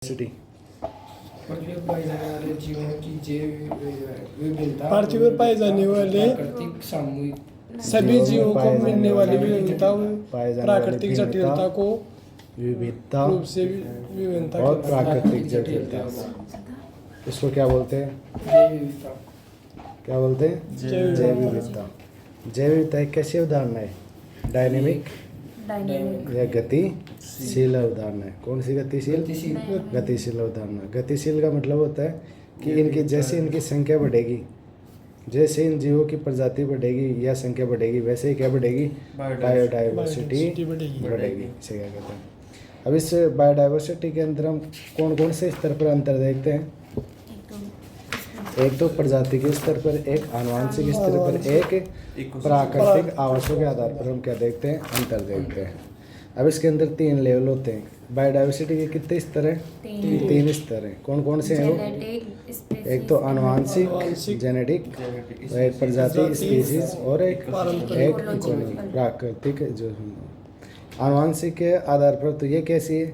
City पृथ्वी पर पाए जाने वाले जीवों की जैव विविधता पृथ्वी पर पाए जाने वाले प्राकृतिक सामूहिक सभी जीवों को मिलने वाली विभिन्नता पाए जाने वाली प्राकृतिक जटिलता को विविधता रूप से विभिन्नता और के प्राकृतिक जटिलता, इसको क्या बोलते हैं? जैव विविधता। क्या बोलते हैं? जैव जैव विविधता। जैव विविधता एक कैसी अवधारणा है? डायनेमिक या गतिशील अवधारणा है। कौन सी गतिशील? गतिशील अवधारणा। गतिशील का मतलब होता है कि इनकी जैसे इनकी संख्या बढ़ेगी, जैसे इन जीवों की प्रजाति बढ़ेगी या संख्या बढ़ेगी, वैसे ही क्या बढ़ेगी? बायोडाइवर्सिटी बढ़ेगी। इसे क्या कहते हैं? अब इस बायोडाइवर्सिटी के अंदर हम कौन कौन से स्तर पर अंतर देखते हैं? एक तो प्रजाति के स्तर पर, एक आनुवंशिक स्तर पर, एक प्राकृतिक आवासों के आधार पर हम क्या देखते हैं? अंतर देखते हैं। अब इसके अंदर 3 लेवल होते हैं। बायोडाइवर्सिटी के कितने स्तर हैं? 3 स्तर हैं। कौन कौन से हैं वो? एक तो आनुवंशिक जेनेटिक, एक प्रजाति स्पीसीज, और एक प्राकृतिक। जो आनुवंशिक के आधार पर तो ये कैसी है?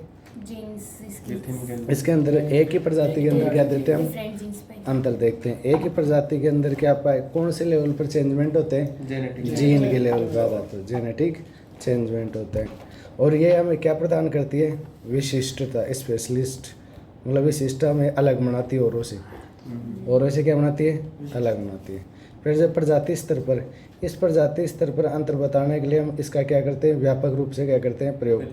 इसके अंदर एक ही प्रजाति के अंदर क्या देते हैं हम? अंतर देखते हैं। एक ही प्रजाति के अंदर क्या पाए, कौन से लेवल पर चेंजमेंट होते हैं? जीन के लेवल पर आधार पर जेनेटिक चेंजमेंट होता है। और ये हमें क्या प्रदान करती है? विशिष्टता, स्पेशलिस्ट, मतलब विशिष्टता हमें अलग बनाती है औरों से। औरों से क्या बनाती है? अलग बनाती है। फिर जब प्रजाति स्तर पर, इस प्रजाति स्तर पर अंतर बताने के लिए हम इसका क्या करते हैं? व्यापक रूप से क्या करते हैं? प्रयोग।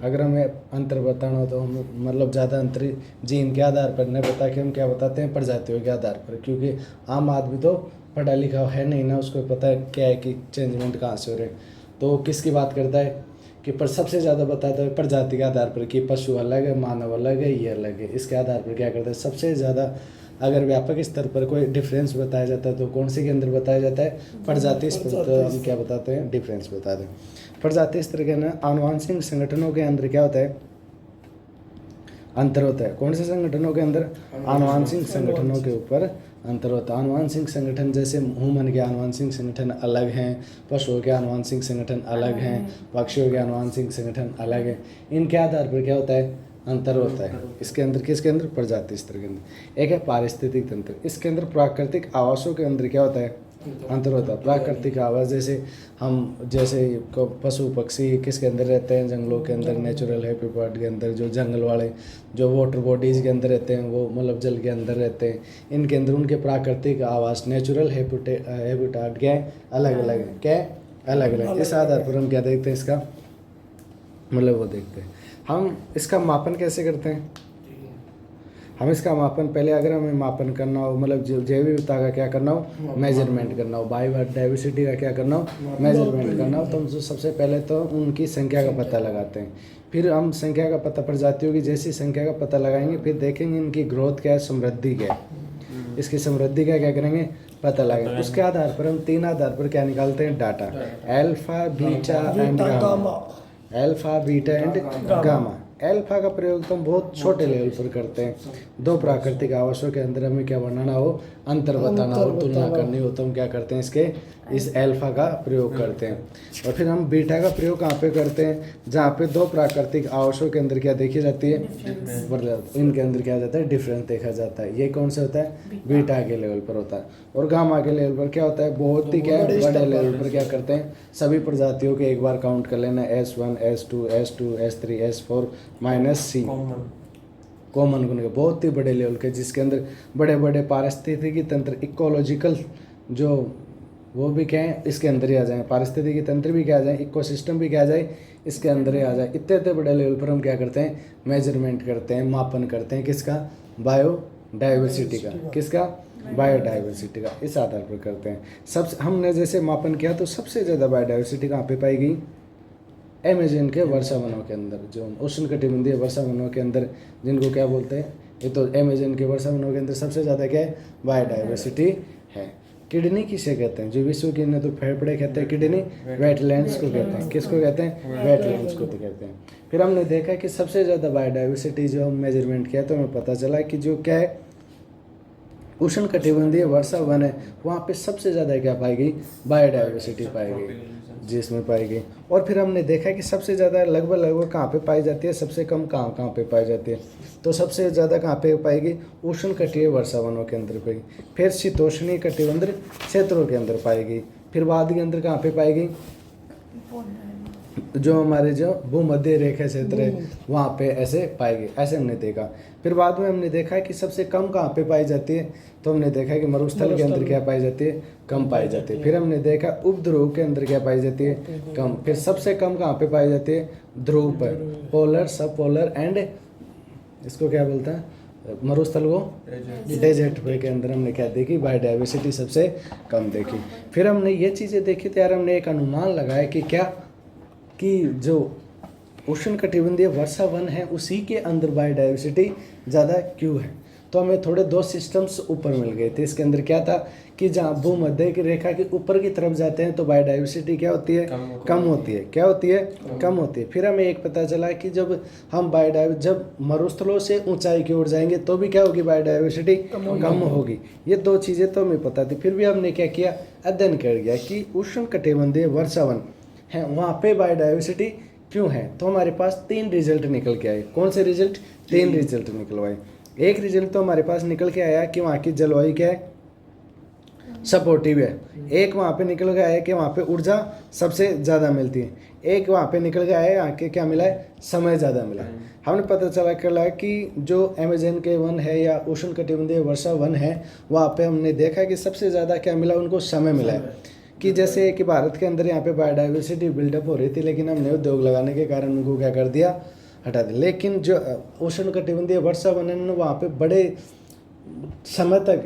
अगर हमें अंतर बताना हो तो हम मतलब ज़्यादा अंतर जीन के आधार पर नहीं बता के हम क्या बताते हैं? प्रजातियों के आधार पर। क्योंकि आम आदमी तो पढ़ा लिखा है नहीं ना, उसको पता है क्या है कि चेंजमेंट कहाँ से हो रहे हैं। तो किसकी बात करता है कि पर सबसे ज़्यादा बताता है प्रजाति के आधार पर कि पशु अलग है, मानव अलग है, ये अलग है। इसके आधार पर क्या करता है? सबसे ज़्यादा अगर व्यापक स्तर पर कोई डिफरेंस बताया जाता है तो कौन से के अंदर बताया जाता है? प्रजाति स्तर पर हम क्या बताते हैं? डिफरेंस बताते हैं। प्रजाति स्तर के अंदर आनुवंशिक संगठनों के अंदर क्या होता है? अंतर होता है। कौन से संगठनों के अंदर? आनुवंशिक संगठनों के ऊपर अंतर होता है। आनुवंशिक संगठन जैसे ह्यूमन के आनुवंशिक संगठन अलग हैं, पशुओं के आनुवंशिक संगठन अलग हैं, पक्षियों के आनुवंशिक संगठन अलग हैं। इनके आधार पर क्या होता है? अंतर होता है। इसके अंदर किसके अंदर? प्रजाति स्तर के अंदर। एक है पारिस्थितिक तंत्र, इसके अंदर प्राकृतिक आवासों के अंदर क्या होता है? अंतर होता है। प्राकृतिक आवास जैसे हम पशु पक्षी किसके अंदर रहते हैं? जंगलों के अंदर, नेचुरल हैबिटेट के अंदर। जो जंगल वाले जो वाटर बॉडीज़ के अंदर रहते हैं वो मतलब जल के अंदर रहते हैं, इनके अंदर उनके प्राकृतिक आवास नेचुरल हैबिटेट क्या है? अलग अलग है। क्या है? अलग अलग। इस आधार पर हम क्या देखते हैं? इसका मतलब वो देखते हैं। हम इसका मापन कैसे करते हैं? हम इसका मापन पहले अगर हमें मापन करना हो, मतलब जैव विविधता का क्या करना हो? मेजरमेंट करना हो। बायोडाइवर्सिटी का क्या करना हो? मेजरमेंट करना हो। तो हम सबसे पहले तो उनकी संख्या का पता लगाते हैं। फिर हम संख्या का पता, प्रजातियों की जैसी संख्या का पता लगाएंगे, फिर देखेंगे इनकी ग्रोथ क्या है, समृद्धि क्या है, इसकी समृद्धि का क्या करेंगे? पता लगाएंगे। उसके आधार पर हम 3 आधार पर क्या निकालते हैं? Data. Alpha, beta and gamma. Alpha, beta and gamma. Alpha का प्रयोग तो हम बहुत छोटे लेवल पर करते हैं। 2 प्राकृतिक आवासों के अंदर हमें क्या बनाना हो? अंतर बताना हो, तुलना करनी हो, तो हम क्या करते हैं? इसके इस अल्फा का प्रयोग करते हैं। और फिर हम बीटा का प्रयोग कहाँ पे करते हैं? जहाँ पे 2 प्राकृतिक आवासों के अंदर क्या देखी जाती है? इनके अंदर क्या जाता है? डिफरेंस देखा जाता है। ये कौन सा होता है? बीटा के लेवल पर होता है। और गामा के लेवल पर क्या होता है? बहुत ही क्या है? बड़े लेवल पर क्या करते हैं? सभी प्रजातियों के एक बार काउंट कर लेना, S1, S2, S2, S3, S4 -C common गुण के बहुत ही बड़े लेवल के, जिसके अंदर बड़े बड़े पारिस्थितिकी तंत्र, इकोलॉजिकल जो वो भी क्या है? इसके अंदर ही आ जाए। पारिस्थितिकी तंत्र भी क्या आ जाए? इकोसिस्टम भी क्या आ जाए? इसके अंदर ही आ जाए। इतने बड़े लेवल पर हम क्या करते हैं? मेजरमेंट करते हैं, मापन करते हैं। किसका? बायोडाइवर्सिटी का। किसका? बायोडाइवर्सिटी का। इस आधार पर करते हैं। हमने जैसे मापन किया तो सबसे ज़्यादा बायोडाइवर्सिटी कहाँ पे पाई गई? अमेज़न के वर्षा वनों के अंदर, जो उष्णकटिबंधीय वर्षा वनों के अंदर, जिनको क्या बोलते हैं? ये तो अमेज़न के वर्षा वनों के अंदर सबसे ज़्यादा क्या है? बायोडाइवर्सिटी है। किडनी किसे कहते हैं? जो विश्व की न तो फेफड़े कहते हैं, किडनी वेटलैंड्स को कहते हैं। किसको कहते हैं? वेटलैंड्स को तो कहते हैं। फिर हमने देखा कि सबसे ज़्यादा बायोडाइवर्सिटी जो हम मेजरमेंट किया तो हमें पता चला कि जो क्या है? उष्णकटिबंधीय वर्षा वन है, वहाँ पे सबसे ज़्यादा क्या पाई गई? बायोडाइवर्सिटी पाई गई। जिस में पाई गई। और फिर हमने देखा कि सबसे ज़्यादा लगभग कहाँ पे पाई जाती है, सबसे कम कहाँ पे पाई जाती है। तो सबसे ज़्यादा कहाँ पे पाएगी, उष्णकटिबंधीय वर्षावनों के अंदर पाएगी। फिर शीतोष्णीय कटिबंधीय क्षेत्रों के अंदर पाएगी। फिर बाद के अंदर कहाँ पे पाएगी, जो हमारे जो भूमध्य रेखा क्षेत्र है वहाँ पे ऐसे पाएगी, ऐसे हमने देखा। फिर बाद में हमने देखा कि सबसे कम कहाँ पे पाई जाती है, तो हमने देखा कि मरुस्थल के अंदर क्या पाई जाती है, कम पाई जाती है। फिर हमने देखा उपध्रुव के अंदर क्या पाई जाती है, कम। फिर सबसे कम कहाँ पे पाई जाती है, ध्रुव पर, पोलर, सब पोलर एंड इसको क्या बोलते हैं, मरुस्थल को डेजर्ट पे के अंदर हमने क्या देखी, बायोडाइवर्सिटी सबसे कम देखी। फिर हमने ये चीज़ें देखी तो यार हमने एक अनुमान लगाया कि क्या, कि जो उष्णकटिबंधीय वर्षा वन है उसी के अंदर बायोडाइवर्सिटी ज़्यादा क्यों है। तो हमें थोड़े दो सिस्टम्स ऊपर मिल गए थे। इसके अंदर क्या था कि जहाँ भूमध्य की रेखा के ऊपर की तरफ जाते हैं तो बायोडाइवर्सिटी क्या होती है, कम होती है। क्या होती है, कम होती है। फिर हमें एक पता चला कि जब हम जब मरुस्थलों से ऊंचाई की ओर जाएंगे तो भी क्या होगी, बायोडाइवर्सिटी कम होगी। ये दो चीज़ें तो हमें पता थी। फिर भी हमने क्या किया, अध्ययन कर गया कि उष्णकटिबंधीय वर्षा वन है वहाँ पे बायोडाइवर्सिटी क्यों है। तो हमारे पास 3 रिजल्ट निकल के आए। कौन से रिजल्ट, 3 रिजल्ट निकलवाए। एक रिजल्ट तो हमारे पास निकल के आया कि वहाँ की जलवायु क्या है, सपोर्टिव है। एक वहाँ पे निकल गया है कि वहाँ पे ऊर्जा सबसे ज़्यादा मिलती है। एक वहाँ पे निकल गया है यहाँ के क्या मिला है, समय ज़्यादा मिला है। हमने पता चला कि जो अमेज़न के वन है या उष्णकटिबंधीय वर्षा वन है वहाँ पे हमने देखा कि सबसे ज़्यादा क्या मिला, उनको समय मिला है। कि जैसे कि भारत के अंदर यहाँ पे बायोडाइवर्सिटी बिल्डअप हो रही थी, लेकिन हमने उद्योग लगाने के कारण उनको क्या कर दिया, हटा दिया। लेकिन जो उष्णकटिबंधीय वर्षा वन है वहाँ पे बड़े समय तक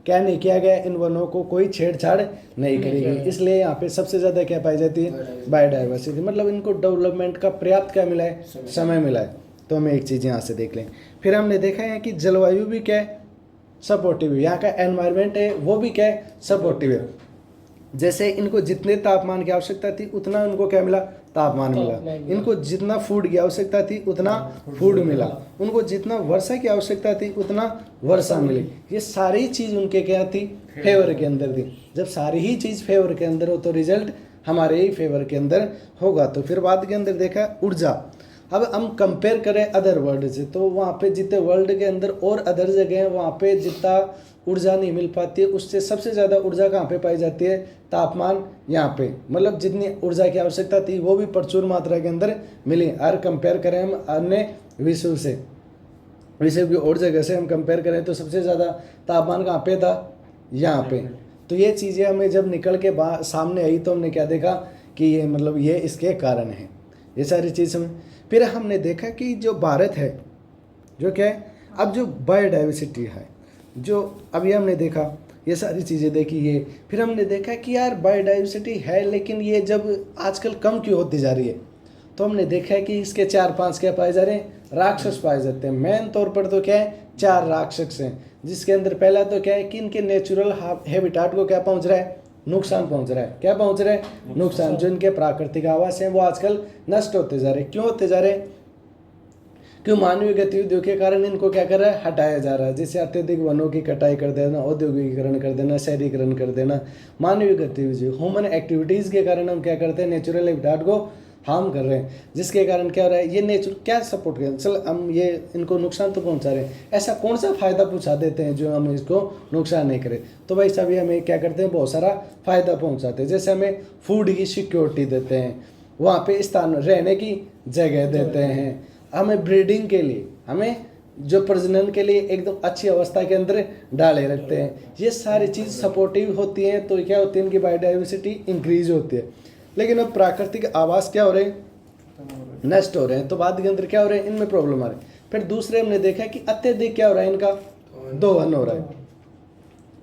क्या नहीं किया गया, इन वनों को कोई छेड़छाड़ नहीं करी गई। इसलिए यहाँ पे सबसे ज़्यादा क्या पाई जाती है, बायोडाइवर्सिटी। मतलब इनको डेवलपमेंट का पर्याप्त क्या मिला है, समय मिला है। तो हमें एक चीज़ यहाँ से देख लें। फिर हमने देखा है कि जलवायु भी क्या है, सपोर्टिव है। यहाँ का एनवायरनमेंट है वो भी क्या है, सपोर्टिव है। जैसे इनको जितने तापमान की आवश्यकता थी उतना उनको क्या मिला, तापमान मिला। इनको जितना फूड की आवश्यकता थी उतना फूड मिला। उनको जितना वर्षा की आवश्यकता थी उतना वर्षा मिली। ये सारी चीज़ उनके क्या थी, फेवर के अंदर थी। जब सारी ही चीज़ फेवर के अंदर हो तो रिजल्ट हमारे ही फेवर के अंदर होगा। तो फिर बाद के अंदर देखा ऊर्जा। अब हम कंपेयर करें अदर वर्ल्ड से, तो वहाँ पे जितने वर्ल्ड के अंदर और अदर जगह हैं वहाँ पे जितना ऊर्जा नहीं मिल पाती है, उससे सबसे ज़्यादा ऊर्जा कहाँ पे पाई जाती है, तापमान यहाँ पे। मतलब जितनी ऊर्जा की आवश्यकता थी वो भी प्रचुर मात्रा के अंदर मिली। अगर कंपेयर करें हम अन्य विश्व से, विश्व की और जगह से हम कंपेयर करें तो सबसे ज़्यादा तापमान कहाँ पे था, यहाँ पे। तो ये चीज़ें हमें जब निकल के सामने आई तो हमने क्या देखा कि ये मतलब ये इसके कारण है, ये सारी चीज़ हम। फिर हमने देखा कि जो भारत है, जो क्या है, अब जो बायोडाइवर्सिटी है, जो अभी हमने देखा ये सारी चीज़ें देखी ये। फिर हमने देखा कि यार बायोडाइवर्सिटी है लेकिन ये जब आजकल कम क्यों होती जा रही है। तो हमने देखा है कि इसके 4-5 क्या पाए जा रहे हैं, राक्षस पाए जाते हैं। मेन तौर पर तो क्या है, 4 राक्षस हैं, जिसके अंदर पहला तो क्या है कि इनके नेचुरल हैबिटाट को क्या पहुंच रहा है, नुकसान पहुंच रहा है। क्या पहुंच रहा है, नुकसान। जो इनके प्राकृतिक आवास हैं वो आजकल नष्ट होते जा रहे हैं। क्यों होते जा रहे हैं, क्यों, मानवीय गतिविधियों के कारण इनको क्या कर रहा है, हटाया जा रहा है। जैसे अत्यधिक वनों की कटाई कर देना, औद्योगिकीकरण कर देना, शहरीकरण कर देना, मानवीय गतिविधि ह्यूमन एक्टिविटीज़ के कारण हम क्या करते हैं, नेचुरल हैबिटाट को हार्म कर रहे हैं। जिसके कारण क्या हो रहा है, ये नेचर क्या सपोर्ट करें, चल हम ये इनको नुकसान तो पहुंचा रहे हैं, ऐसा कौन सा फ़ायदा पहुंचा देते हैं जो हम इसको नुकसान नहीं करें। तो भाई सभी हमें क्या करते हैं, बहुत सारा फ़ायदा पहुंचाते हैं। जैसे हमें फूड की सिक्योरिटी देते हैं, वहाँ पे स्थान रहने की जगह देते हैं, हमें ब्रीडिंग के लिए, हमें जो प्रजनन के लिए एकदम अच्छी अवस्था के अंदर डाले रखते हैं। ये सारी चीज़ सपोर्टिव होती हैं तो क्या होती है, इनकी बायोडाइवर्सिटी इंक्रीज होती है। लेकिन अब प्राकृतिक आवास क्या हो रहे हैं, नष्ट हो रहे हैं। तो बाद के अंदर क्या हो रहे हैं, इनमें प्रॉब्लम आ रही है। फिर दूसरे हमने देखा कि अत्यधिक क्या हो रहा है, इनका दोहन हो रहा है।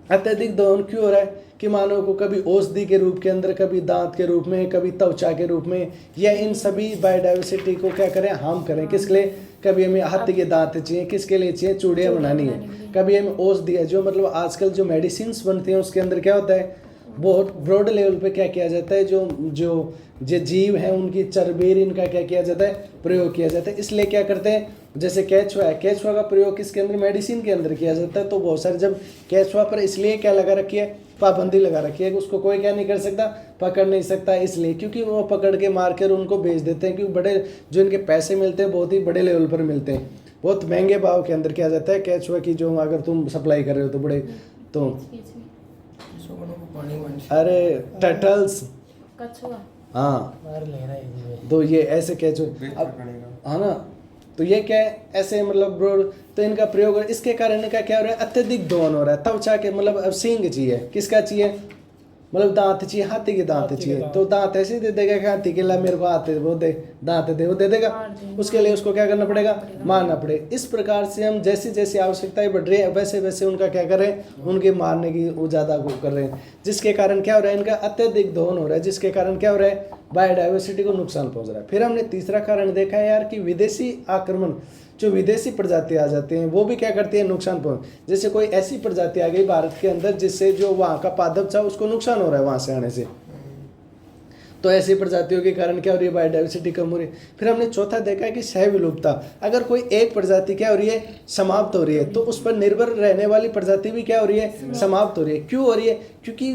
अत्यधिक दोहन क्यों हो रहा है कि मानव को कभी औषधि के रूप के अंदर, कभी दांत के रूप में, कभी त्वचा के रूप में, या इन सभी बायोडाइवर्सिटी को क्या करें, हार्म करें। किसके लिए, कभी हमें हाथी के दांत चाहिए, किसके लिए चाहिए, चूड़ियाँ बनानी है, कभी हमें औषधि है। जो मतलब आजकल जो मेडिसिन बनती हैं उसके अंदर क्या होता है, बहुत ब्रॉड लेवल पे क्या किया जाता है, जो जीव हैं उनकी चर्बी, इनका क्या किया जाता है, प्रयोग किया जाता है। इसलिए क्या करते हैं, जैसे केचुआ है, केचुआ का प्रयोग किसके अंदर, मेडिसिन के अंदर किया जाता है। तो बहुत सारे, जब केचुआ पर इसलिए क्या लगा रखी है, पाबंदी लगा रखी है कि उसको कोई क्या नहीं कर सकता, पकड़ नहीं सकता, इसलिए क्योंकि वो पकड़ के मार कर उनको बेच देते हैं, क्योंकि बड़े जो इनके पैसे मिलते हैं बहुत ही बड़े लेवल पर मिलते हैं, बहुत महंगे भाव के अंदर किया जाता है केचुआ की, जो अगर तुम सप्लाई कर रहे हो तो बड़े तो अरे टर्टल्स, हाँ तो ये ऐसे केचुआ अब, हाँ ना, तो ये क्या है ऐसे मतलब ब्रो, तो इनका प्रयोग इसके कारण इनका क्या हो रहा है, अत्यधिक दोहन हो रहा है। त्वचा के मतलब अब सींग चाहिए, किसका चाहिए, मतलब दांत चाहिए, हाथी के दांत चाहिए, तो दांत ऐसे ही दे देगा कि हाथी के ला मेरे को हाथ वो दे, दांत दे, वो दे देगा, उसके लिए उसको क्या करना पड़ेगा, मारना पड़े। इस प्रकार से हम जैसी जैसी आवश्यकताएं बढ़ रही है वैसे वैसे उनका क्या कर रहे हैं, उनके मारने की वो ज़्यादा कर रहे हैं, जिसके कारण क्या हो रहा है, इनका अत्यधिक दोहन हो रहा है, जिसके कारण क्या हो रहा है, बायोडाइवर्सिटी को नुकसान पहुंच रहा है। फिर हमने तीसरा कारण देखा है यार कि विदेशी आक्रमण, जो विदेशी प्रजाति आ जाते हैं वो भी क्या करती है, नुकसान पहुंच, जैसे कोई ऐसी प्रजाति आ गई भारत के अंदर जिससे जो वहाँ का पादप था उसको नुकसान हो रहा है वहाँ से आने से, तो ऐसी प्रजातियों के कारण क्या हो रही है, बायोडाइवर्सिटी कम हो रही है। फिर हमने चौथा देखा है कि सह विलुप्तता, अगर कोई एक प्रजाति क्या हो रही है, समाप्त हो रही है, तो उस पर निर्भर रहने वाली प्रजाति भी क्या हो रही है, समाप्त हो रही है। क्यों हो रही है, क्योंकि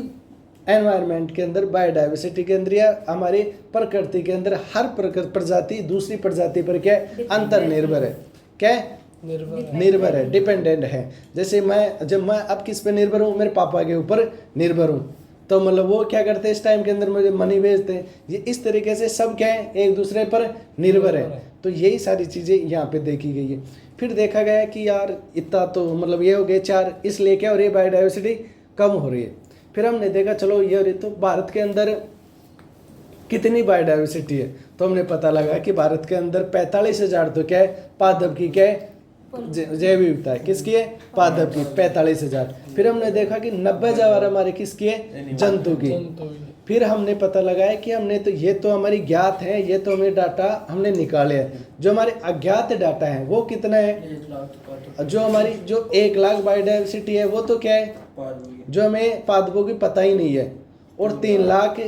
एनवायरनमेंट के अंदर, बायोडाइवर्सिटी के अंदर या हमारी प्रकृति के अंदर हर प्रजाति दूसरी प्रजाति पर क्या है, अंतर्निर्भर है, क्या निर्भर है, डिपेंडेंट है। जैसे जब मैं अब किस पे निर्भर हूँ, मेरे पापा के ऊपर निर्भर हूँ, तो मतलब वो क्या करते हैं, इस टाइम के अंदर मुझे मनी भेजते हैं, ये इस तरीके से सब क्या है, एक दूसरे पर निर्भर है। तो यही सारी चीज़ें यहाँ पे देखी गई है। फिर देखा गया कि यार इतना तो मतलब ये हो गए चार, इसलिए क्या हो रही है, बायोडाइवर्सिटी कम हो रही है। फिर हमने देखा चलो ये हो रही, तो भारत के अंदर कितनी बायोडाइवर्सिटी है, तो हमने पता लगा कि भारत के अंदर 45,000 तो क्या है, पादप की क्या है, जैव विविधता है, किसकी है, पादप की 45,000। फिर हमने देखा कि 90,000 हमारे किसकी है, जंतु की। फिर हमने पता लगाया कि हमने तो ये तो हमारी ज्ञात है, ये तो हमें डाटा हमने निकाले हैं, जो हमारे अज्ञात डाटा है वो कितना है, जो हमारी जो 1 लाख बायोडाइवर्सिटी है वो तो क्या है, जो हमें पादपों की पता ही नहीं है, और 3 लाख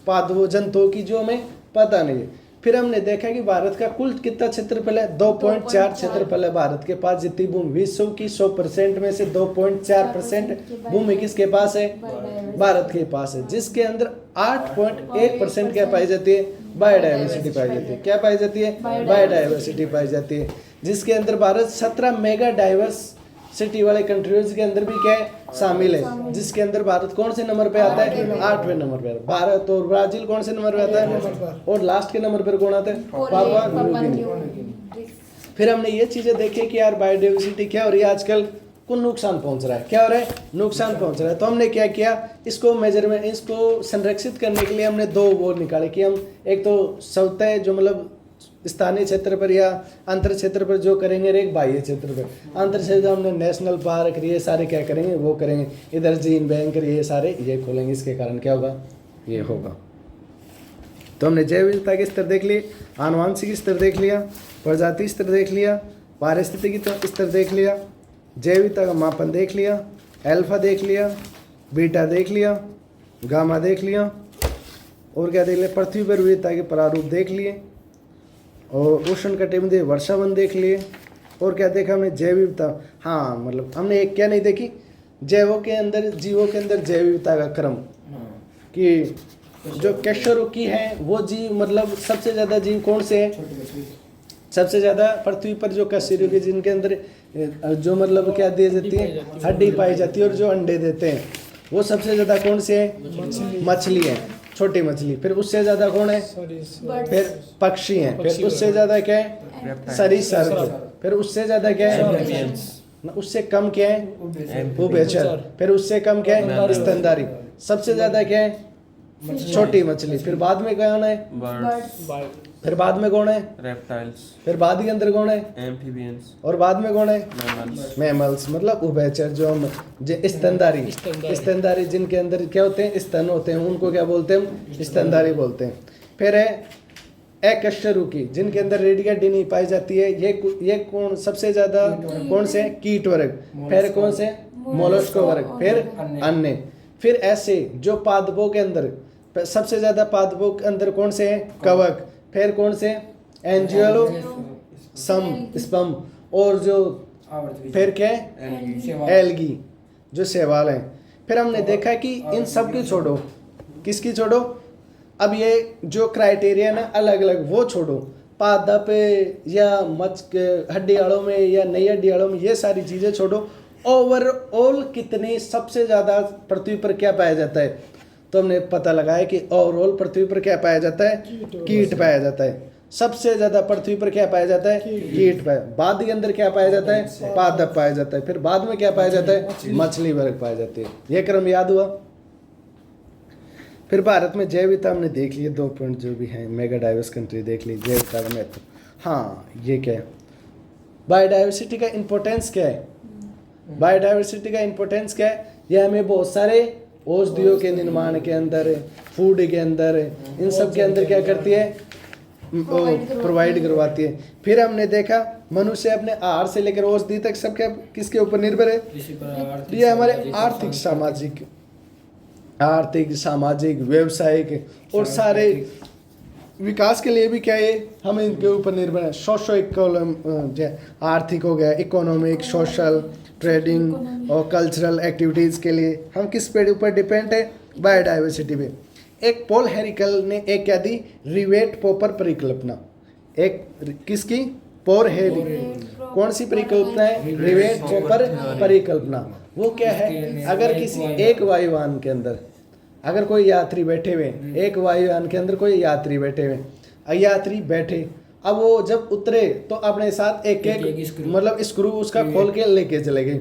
पादपों जंतुओं की जो हमें पता नहीं है। फिर हमने देखा कि भारत का कुल कितना क्षेत्रफल है, 2.4 क्षेत्रफल है भारत के पास। जितनी भूमि विश्व की 100% में से 2.4% भूमि किसके पास है, भारत के पास है, जिसके अंदर 8.1% क्या पाई जाती है, बायोडाइवर्सिटी पाई जाती है। क्या पाई जाती है, बायोडाइवर्सिटी पाई जाती है, जिसके अंदर भारत 17 मेगा डाइवर्स सिटी वाले कंट्रीज के अंदर भी क्या है, शामिल है, जिसके अंदर भारत कौन से नंबर पे आता है, 8वें नंबर पे। भारत और ब्राजील कौन से नंबर पे आता है, और लास्ट के नंबर पर कौन आता है, पापुआ न्यू गिनी। फिर हमने ये चीजें देखी कि यार बायोडाइवर्सिटी क्या हो रही है, आजकल को नुकसान पहुंच रहा है, क्या हो रहा है, नुकसान पहुंच रहा है। तो हमने क्या किया, इसको मेजरमेंट, इसको संरक्षित करने के लिए हमने 2 वो निकाले कि हम एक तो सतह जो मतलब स्थानीय क्षेत्र पर या अंतर क्षेत्र पर जो करेंगे, और एक बाह्य क्षेत्र पर। अंतर क्षेत्र हमने नेशनल पार्क ये सारे क्या करेंगे, वो करेंगे, इधर जीन बैंक ये सारे ये खोलेंगे, इसके कारण क्या होगा, ये होगा। तो हमने जैव विविधता के स्तर देख लिए, आनुवंशिक स्तर देख लिया, प्रजाति स्तर देख लिया, पारिस्थितिकी स्तर देख लिया, जैव विविधता का मापन देख लिया, अल्फा देख लिया, बीटा देख लिया, गामा देख लिया, और क्या देख लिया, पृथ्वी पर विविधता के प्रारूप देख लिए, और उष्णकटिबंधीय वर्षावन देख लिए, और क्या देखा हमने, जैव विविधता। हाँ मतलब हमने एक क्या नहीं देखी, जैवों के अंदर, जीवों के अंदर जैव विविधता का क्रम, कि जो कशेरुकी है वो जीव मतलब सबसे ज़्यादा जीव कौन से है, सबसे ज़्यादा पृथ्वी पर जो कशेरुकी, जिनके अंदर जो मतलब क्या दी जाती है, हड्डी पाई जाती है, और जो अंडे देते हैं वो सबसे ज़्यादा कौन से है, मछली है, छोटी मछली। फिर उससे ज़्यादा कौन है, फिर पक्षी हैं। फिर उससे ज़्यादा क्या है, सरीसृप। फिर उससे ज़्यादा क्या है, उससे कम क्या है, उभयचर। फिर उससे कम क्या है, स्तनधारी। सबसे ज़्यादा क्या है, छोटी मछली। फिर बाद में कौन है, फिर बाद में कौन है, रेप्टाइल्स। फिर बाद के अंदर कौन है, एम्फीबियंस। और बाद में कौन है, मैमल्स। मतलब उभयचर, जो हम स्तनधारी जिनके अंदर क्या होते हैं, स्तन होते हैं, उनको क्या बोलते हैं, हम स्तनधारी बोलते हैं। फिर है अकशेरुकी, जिनके अंदर रीढ़ हड्डी नहीं पाई जाती है। ये कौन सबसे ज्यादा, कौन से, कीट वर्ग। फिर कौन से, मोलस्क वर्ग। फिर अन्य। फिर ऐसे जो पादपों के अंदर सबसे ज्यादा, पादपों के अंदर कौन से हैं, कवक। फिर कौन से, एंजियोलो सम स्पम, और जो आवर्त फिर क्या है सेवा एल्गी जो शैवाल हैं। फिर हमने देखा कि इन सब की छोड़ो, किसकी छोड़ो, अब ये जो क्राइटेरिया ना अलग अलग वो छोड़ो, पादप या हड्डी आड़ों में या नई हड्डी आड़ों में, ये सारी चीज़ें छोड़ो, ओवरऑल कितने सबसे ज़्यादा पृथ्वी पर क्या पाया जाता है, तो हमने पता लगाया कि ओवरऑल पृथ्वी पर क्या पाया जाता है, कीट पाया जाता है। सबसे ज़्यादा पृथ्वी पर क्या पाया जाता है, कीट पाया, बाद के अंदर क्या पाया जाता है, पादप पाया जाता है, फिर बाद में क्या पाया जाता है, मछली वर्ग पाया जाती है। यह क्रम याद हुआ। फिर भारत में जैव विविधता हमने देख लिए, 2 पॉइंट जो भी हैं, मेगा डाइवर्स कंट्री देख ली, जैव विविधता का महत्व। हाँ, ये क्या है, बायोडाइवर्सिटी का इम्पोर्टेंस क्या है, बायोडाइवर्सिटी का इम्पोर्टेंस क्या है, यह हमें बहुत सारे औषधियों के निर्माण के अंदर, फूड के अंदर, इन सब के अंदर क्या करती है, प्रोवाइड करवाती है। फिर हमने देखा मनुष्य अपने आहार से लेकर औषधि तक सब क्या किसके ऊपर निर्भर है, ये हमारे आर्थिक सामाजिक व्यावसायिक और सारे विकास के लिए भी क्या है, हम इनके ऊपर निर्भर है। सोशो इकोनॉमिक, आर्थिक हो गया, इकोनॉमिक, सोशल, ट्रेडिंग और कल्चरल एक्टिविटीज़ के लिए हम किस पे ऊपर डिपेंड है, बायोडाइवर्सिटी पे। एक पॉल हेरिकल ने एक क्या दी, रिवेट पॉपर परिकल्पना, एक किसकी, पॉल हेरिकल, कौन सी परिकल्पना है, रिवेट पॉपर परिकल्पना। वो क्या है, अगर किसी एक वायुयान के अंदर अगर कोई यात्री बैठे हुए, एक वायुयान के अंदर कोई यात्री बैठे हुए, यात्री बैठे, अब वो जब उतरे तो अपने साथ एक मतलब स्क्रू उसका खोल के लेके चले गए,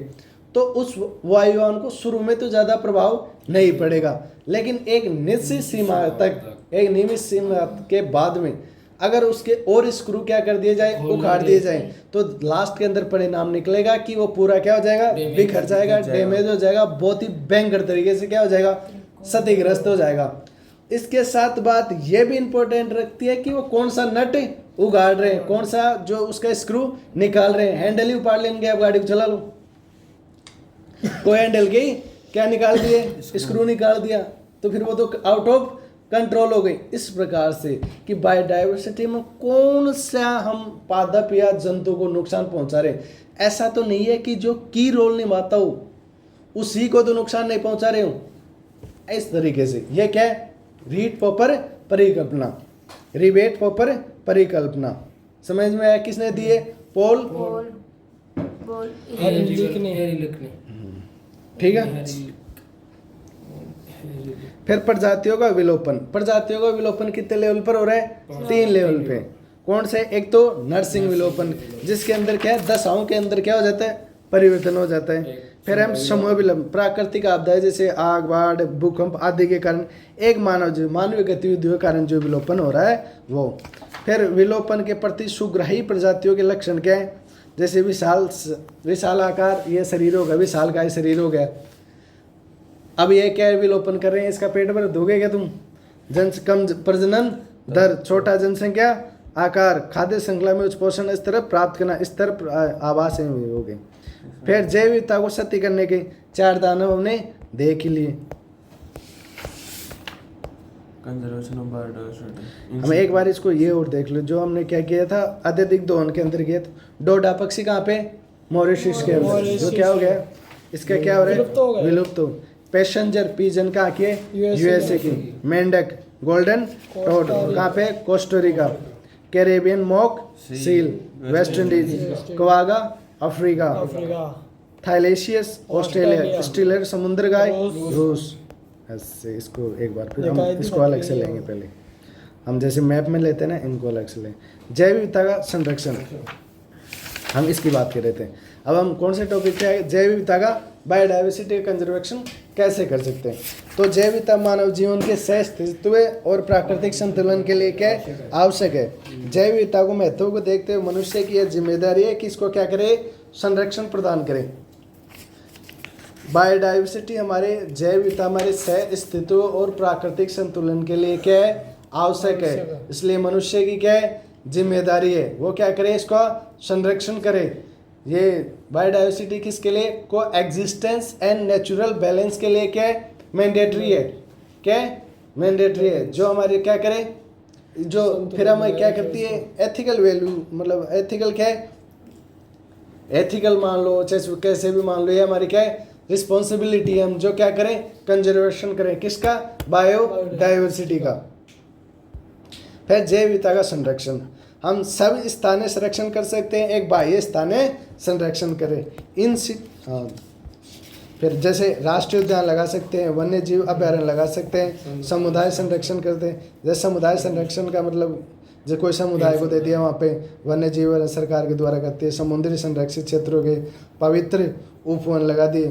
तो उस वायुयान को शुरू में तो ज़्यादा प्रभाव नहीं पड़ेगा, लेकिन एक निश्चित सीमा तक, एक नियमित सीमा के बाद में अगर उसके और स्क्रू क्या कर दिए जाए, उखाड़ दिए जाए, तो लास्ट के अंदर परिणाम निकलेगा कि वो पूरा क्या हो जाएगा, बिखर जाएगा, डैमेज हो जाएगा, बहुत ही भयंकर तरीके से क्या हो जाएगा, क्षतिग्रस्त हो जाएगा। इसके साथ बात यह भी इंपॉर्टेंट रखती है कि वो कौन सा नट उगाड़ रहे हैं, कौन सा जो उसका स्क्रू निकाल रहे हैं। हैंडल ही उपाड़ लेंगे, आप गाड़ी को चला लो, कोई हैंडल की क्या निकाल दिए, स्क्रू निकाल दिया, तो फिर वो तो आउट ऑफ कंट्रोल हो गई। इस प्रकार से कि बायोडाइवर्सिटी में कौन सा हम पादप या जंतु को नुकसान पहुंचा रहे, ऐसा तो नहीं है कि जो की रोल निभाता हो उसी को तो नुकसान नहीं पहुंचा रहे हो। इस तरीके से ये क्या है, रीट पॉपर परिकल्पना, रिवेट पॉपर परिकल्पना, समझ में आया किसने दिए, पॉल ठीक है। फिर प्रजातियों का विलोपन, प्रजातियों का विलोपन कितने लेवल पर हो रहा है, 3 लेवल पे। कौन से, एक तो नर्सिंग विलोपन, जिसके अंदर क्या है, दशाओं के अंदर क्या हो जाता है, परिवर्तन हो जाता है। फिर हम समूह विलोपन, प्राकृतिक आपदाएं जैसे आग, बाढ़, भूकंप आदि के कारण एक मानवीय गतिविधियों के कारण जो विलोपन हो रहा है वो। फिर विलोपन के प्रति सुग्राही प्रजातियों के लक्षण क्या है, जैसे विशाल आकार, ये शरीर हो गया, विशाल का शरीर हो गया। अब ये क्या विलोपन कर रहे हैं, इसका पेट भर दोगे क्या तुम, कम प्रजनन दर, छोटा जनसंख्या आकार, खाद्य श्रृंखला में उच्च पोषण स्तर प्राप्त करना, स्तर आवास हो गए। फिर जैव विविधता को सत्य करने के 4 दानव हमने देख ही लिए। हम एक बार इसको ये और देख लो, जो हमने क्या किया था, अत्यधिक दोहन के अंदर किया था। डोडा पक्षी कहाँ पे, मॉरिशस के अंदर, जो क्या हो गया, इसका क्या हो रहा है, विलुप्त हो। पैसेंजर पिजन कहाँ की है, यूएसए की। मेंढक गोल्डन टोड कहाँ पे, Costa Rica. Caribbean monk seal West Indies. Quagga Africa. Thylacinus Australia. Steller समुद्र गाय रूस। ऐसे इसको एक बार फिर हम इसको अलग से लेंगे, पहले हम जैसे मैप में लेते हैं ना, इनको अलग से लें। जैव विविधता का संरक्षण, हम इसकी बात कर रहे थे। अब हम कौन से टॉपिक पे आए, जैव विविधता का बायोडाइवर्सिटी कंजर्वेशन कैसे कर सकते हैं। तो जैव विविधता मानव जीवन के सहअस्तित्व और प्राकृतिक संतुलन के लिए क्या आवश्यक है। जैव विविधता को महत्व को देखते हुए मनुष्य की यह जिम्मेदारी है कि इसको क्या करे, संरक्षण प्रदान करें। बायोडाइवर्सिटी हमारे जैव विविधता हमारे सहअस्तित्व और प्राकृतिक संतुलन के लिए क्या है, आवश्यक है। इसलिए मनुष्य की क्या है, जिम्मेदारी है, वो क्या करे, इसका संरक्षण करे। ये बायोडाइवर्सिटी किसके लिए, को एग्जिस्टेंस एंड नेचुरल बैलेंस के लिए क्या है, मैंडेटरी है। क्या मैंडेटरी है, जो हमारे क्या करे, जो फिर हमें क्या करती है एथिकल वैल्यू, मतलब एथिकल क्या है, एथिकल मान लो चाहे कैसे भी मान लो, ये हमारी क्या है रिस्पॉन्सिबिलिटी है, हम जो क्या करें कंजर्वेशन करें, किसका, बायोडाइवर्सिटी का। फिर जैव विविधता का संरक्षण, हम सब स्थानीय संरक्षण कर सकते हैं, एक बाह्य स्थानीय संरक्षण करें इन हाँ। फिर जैसे राष्ट्रीय उद्यान लगा सकते हैं, वन्य जीव अभ्यारण्य लगा सकते हैं, समुदाय संरक्षण करते हैं। जैसे समुदाय संरक्षण का मतलब जो कोई समुदाय को दे दिया वहाँ पे वन्य जीव सरकार के द्वारा करती है। समुद्री संरक्षित क्षेत्रों के पवित्र उपवन लगा दिए।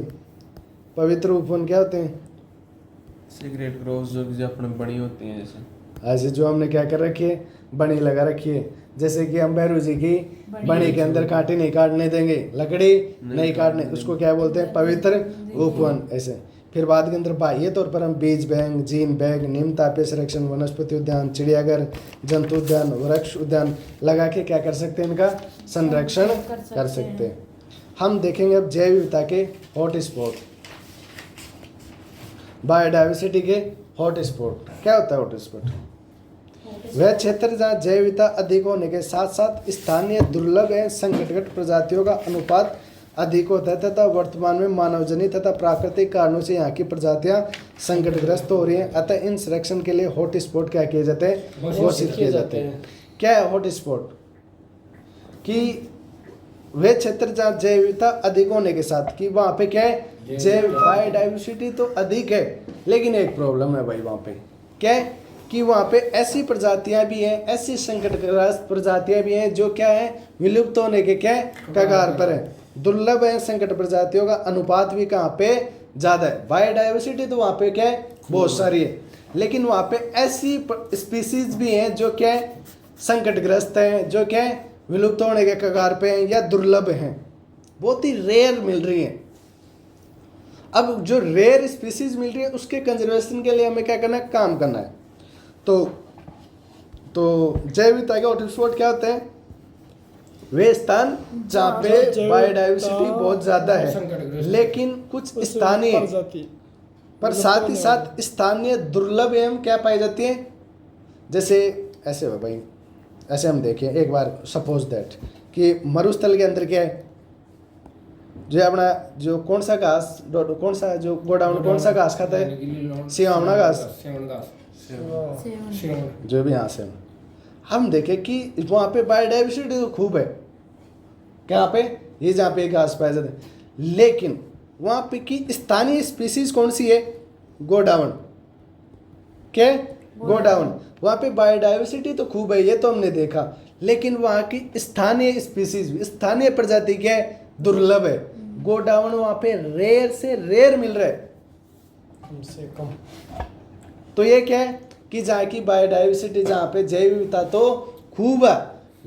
पवित्र उपवन क्या होते हैं, सिगरेट ग्रोव्स जो अपने बड़ी होती हैं, जैसे ऐसे जो हमने क्या कर रखी है बनी लगा रखी है। जैसे कि हम भैरू जी की बनी के अंदर कांटे नहीं काटने देंगे, लकड़ी नहीं काटने, उसको क्या बोलते हैं पवित्र उपवन। ऐसे फिर बाद के अंदर बाह्य तौर पर हम बीज बैंक, जीन बैंक, निम्न तापीय संरक्षण, वनस्पति उद्यान, चिड़ियाघर, जंतु उद्यान, वृक्ष उद्यान लगा के क्या कर सकते हैं, इनका संरक्षण कर सकते हैं। हम देखेंगे अब जैव विविधता के हॉट स्पॉट, बायोडाइवर्सिटी के हॉट स्पॉट। क्या होता है हॉट स्पॉट? वह क्षेत्र जहाँ जैव विविधता अधिक होने के साथ साथ स्थानीय दुर्लभ एवं संकटग्रस्त प्रजातियों का अनुपात अधिक होता है तथा वर्तमान में मानवजनित तथा प्राकृतिक कारणों से यहाँ की प्रजातियां संकटग्रस्त हो रही हैं। अतः इन संरक्षण के लिए हॉट स्पॉट क्या किए जाते हैं, घोषित किए जाते हैं। क्या है हॉट स्पॉट? कि वे क्षेत्र जहाँ जैव विविधता अधिक होने के साथ कि वहाँ पे क्या है जैव बायोडाइवर्सिटी तो अधिक है, लेकिन एक प्रॉब्लम है भाई वहाँ पे क्या है कि वहाँ पे ऐसी प्रजातियां भी हैं, ऐसी संकटग्रस्त प्रजातियां भी हैं जो क्या है विलुप्त होने के क्या कगार पर है। दुर्लभ है संकट प्रजातियों का अनुपात भी कहाँ पे ज़्यादा है। बायोडाइवर्सिटी तो वहाँ पे क्या है बहुत सारी है, लेकिन वहाँ पे ऐसी स्पीसीज भी हैं जो क्या है संकटग्रस्त हैं, जो क्या है विलुप्त होने के कगार पे हैं या दुर्लभ हैं, बहुत ही रेयर मिल रही हैं। अब जो रेयर स्पीसीज मिल रही है उसके कंजर्वेशन के लिए हमें क्या करना है, काम करना है। तो जैव विविधता के हॉटस्पॉट क्या होते हैं? वे स्थान जहाँ पे बायोडाइवर्सिटी बहुत ज़्यादा है लेकिन कुछ स्थानीय पर साथ ही साथ स्थानीय दुर्लभ एवं क्या पाई जाती है। जैसे ऐसे हो भाई, ऐसे हम देखें एक बार सपोज दैट कि मरुस्थल के अंदर क्या है जो अपना जो कौन सा घास कौन सा जो गोडाउन कौन सा घास खाता है, सियावना घास, जो भी यहाँ से हम देखें कि वहाँ पे बायोडाइवर्सिटी तो खूब है, कहाँ पे ये जहाँ पे घास पाए जाते हैं, लेकिन वहाँ पे की स्थानीय स्पीसीज कौन सी है, गोडाउन। क्या गोडाउन? वहाँ पे बायोडाइवर्सिटी तो खूब है ये तो हमने देखा, लेकिन वहाँ की स्थानीय स्पीसीज स्थानीय प्रजाति क्या है दुर्लभ है। गोडाउन वहाँ पे रेयर से रेयर मिल रहा है हमसे कम। तो ये क्या है कि जहाँ की बायोडाइवर्सिटी जहाँ पे जैव विविधता तो खूब है,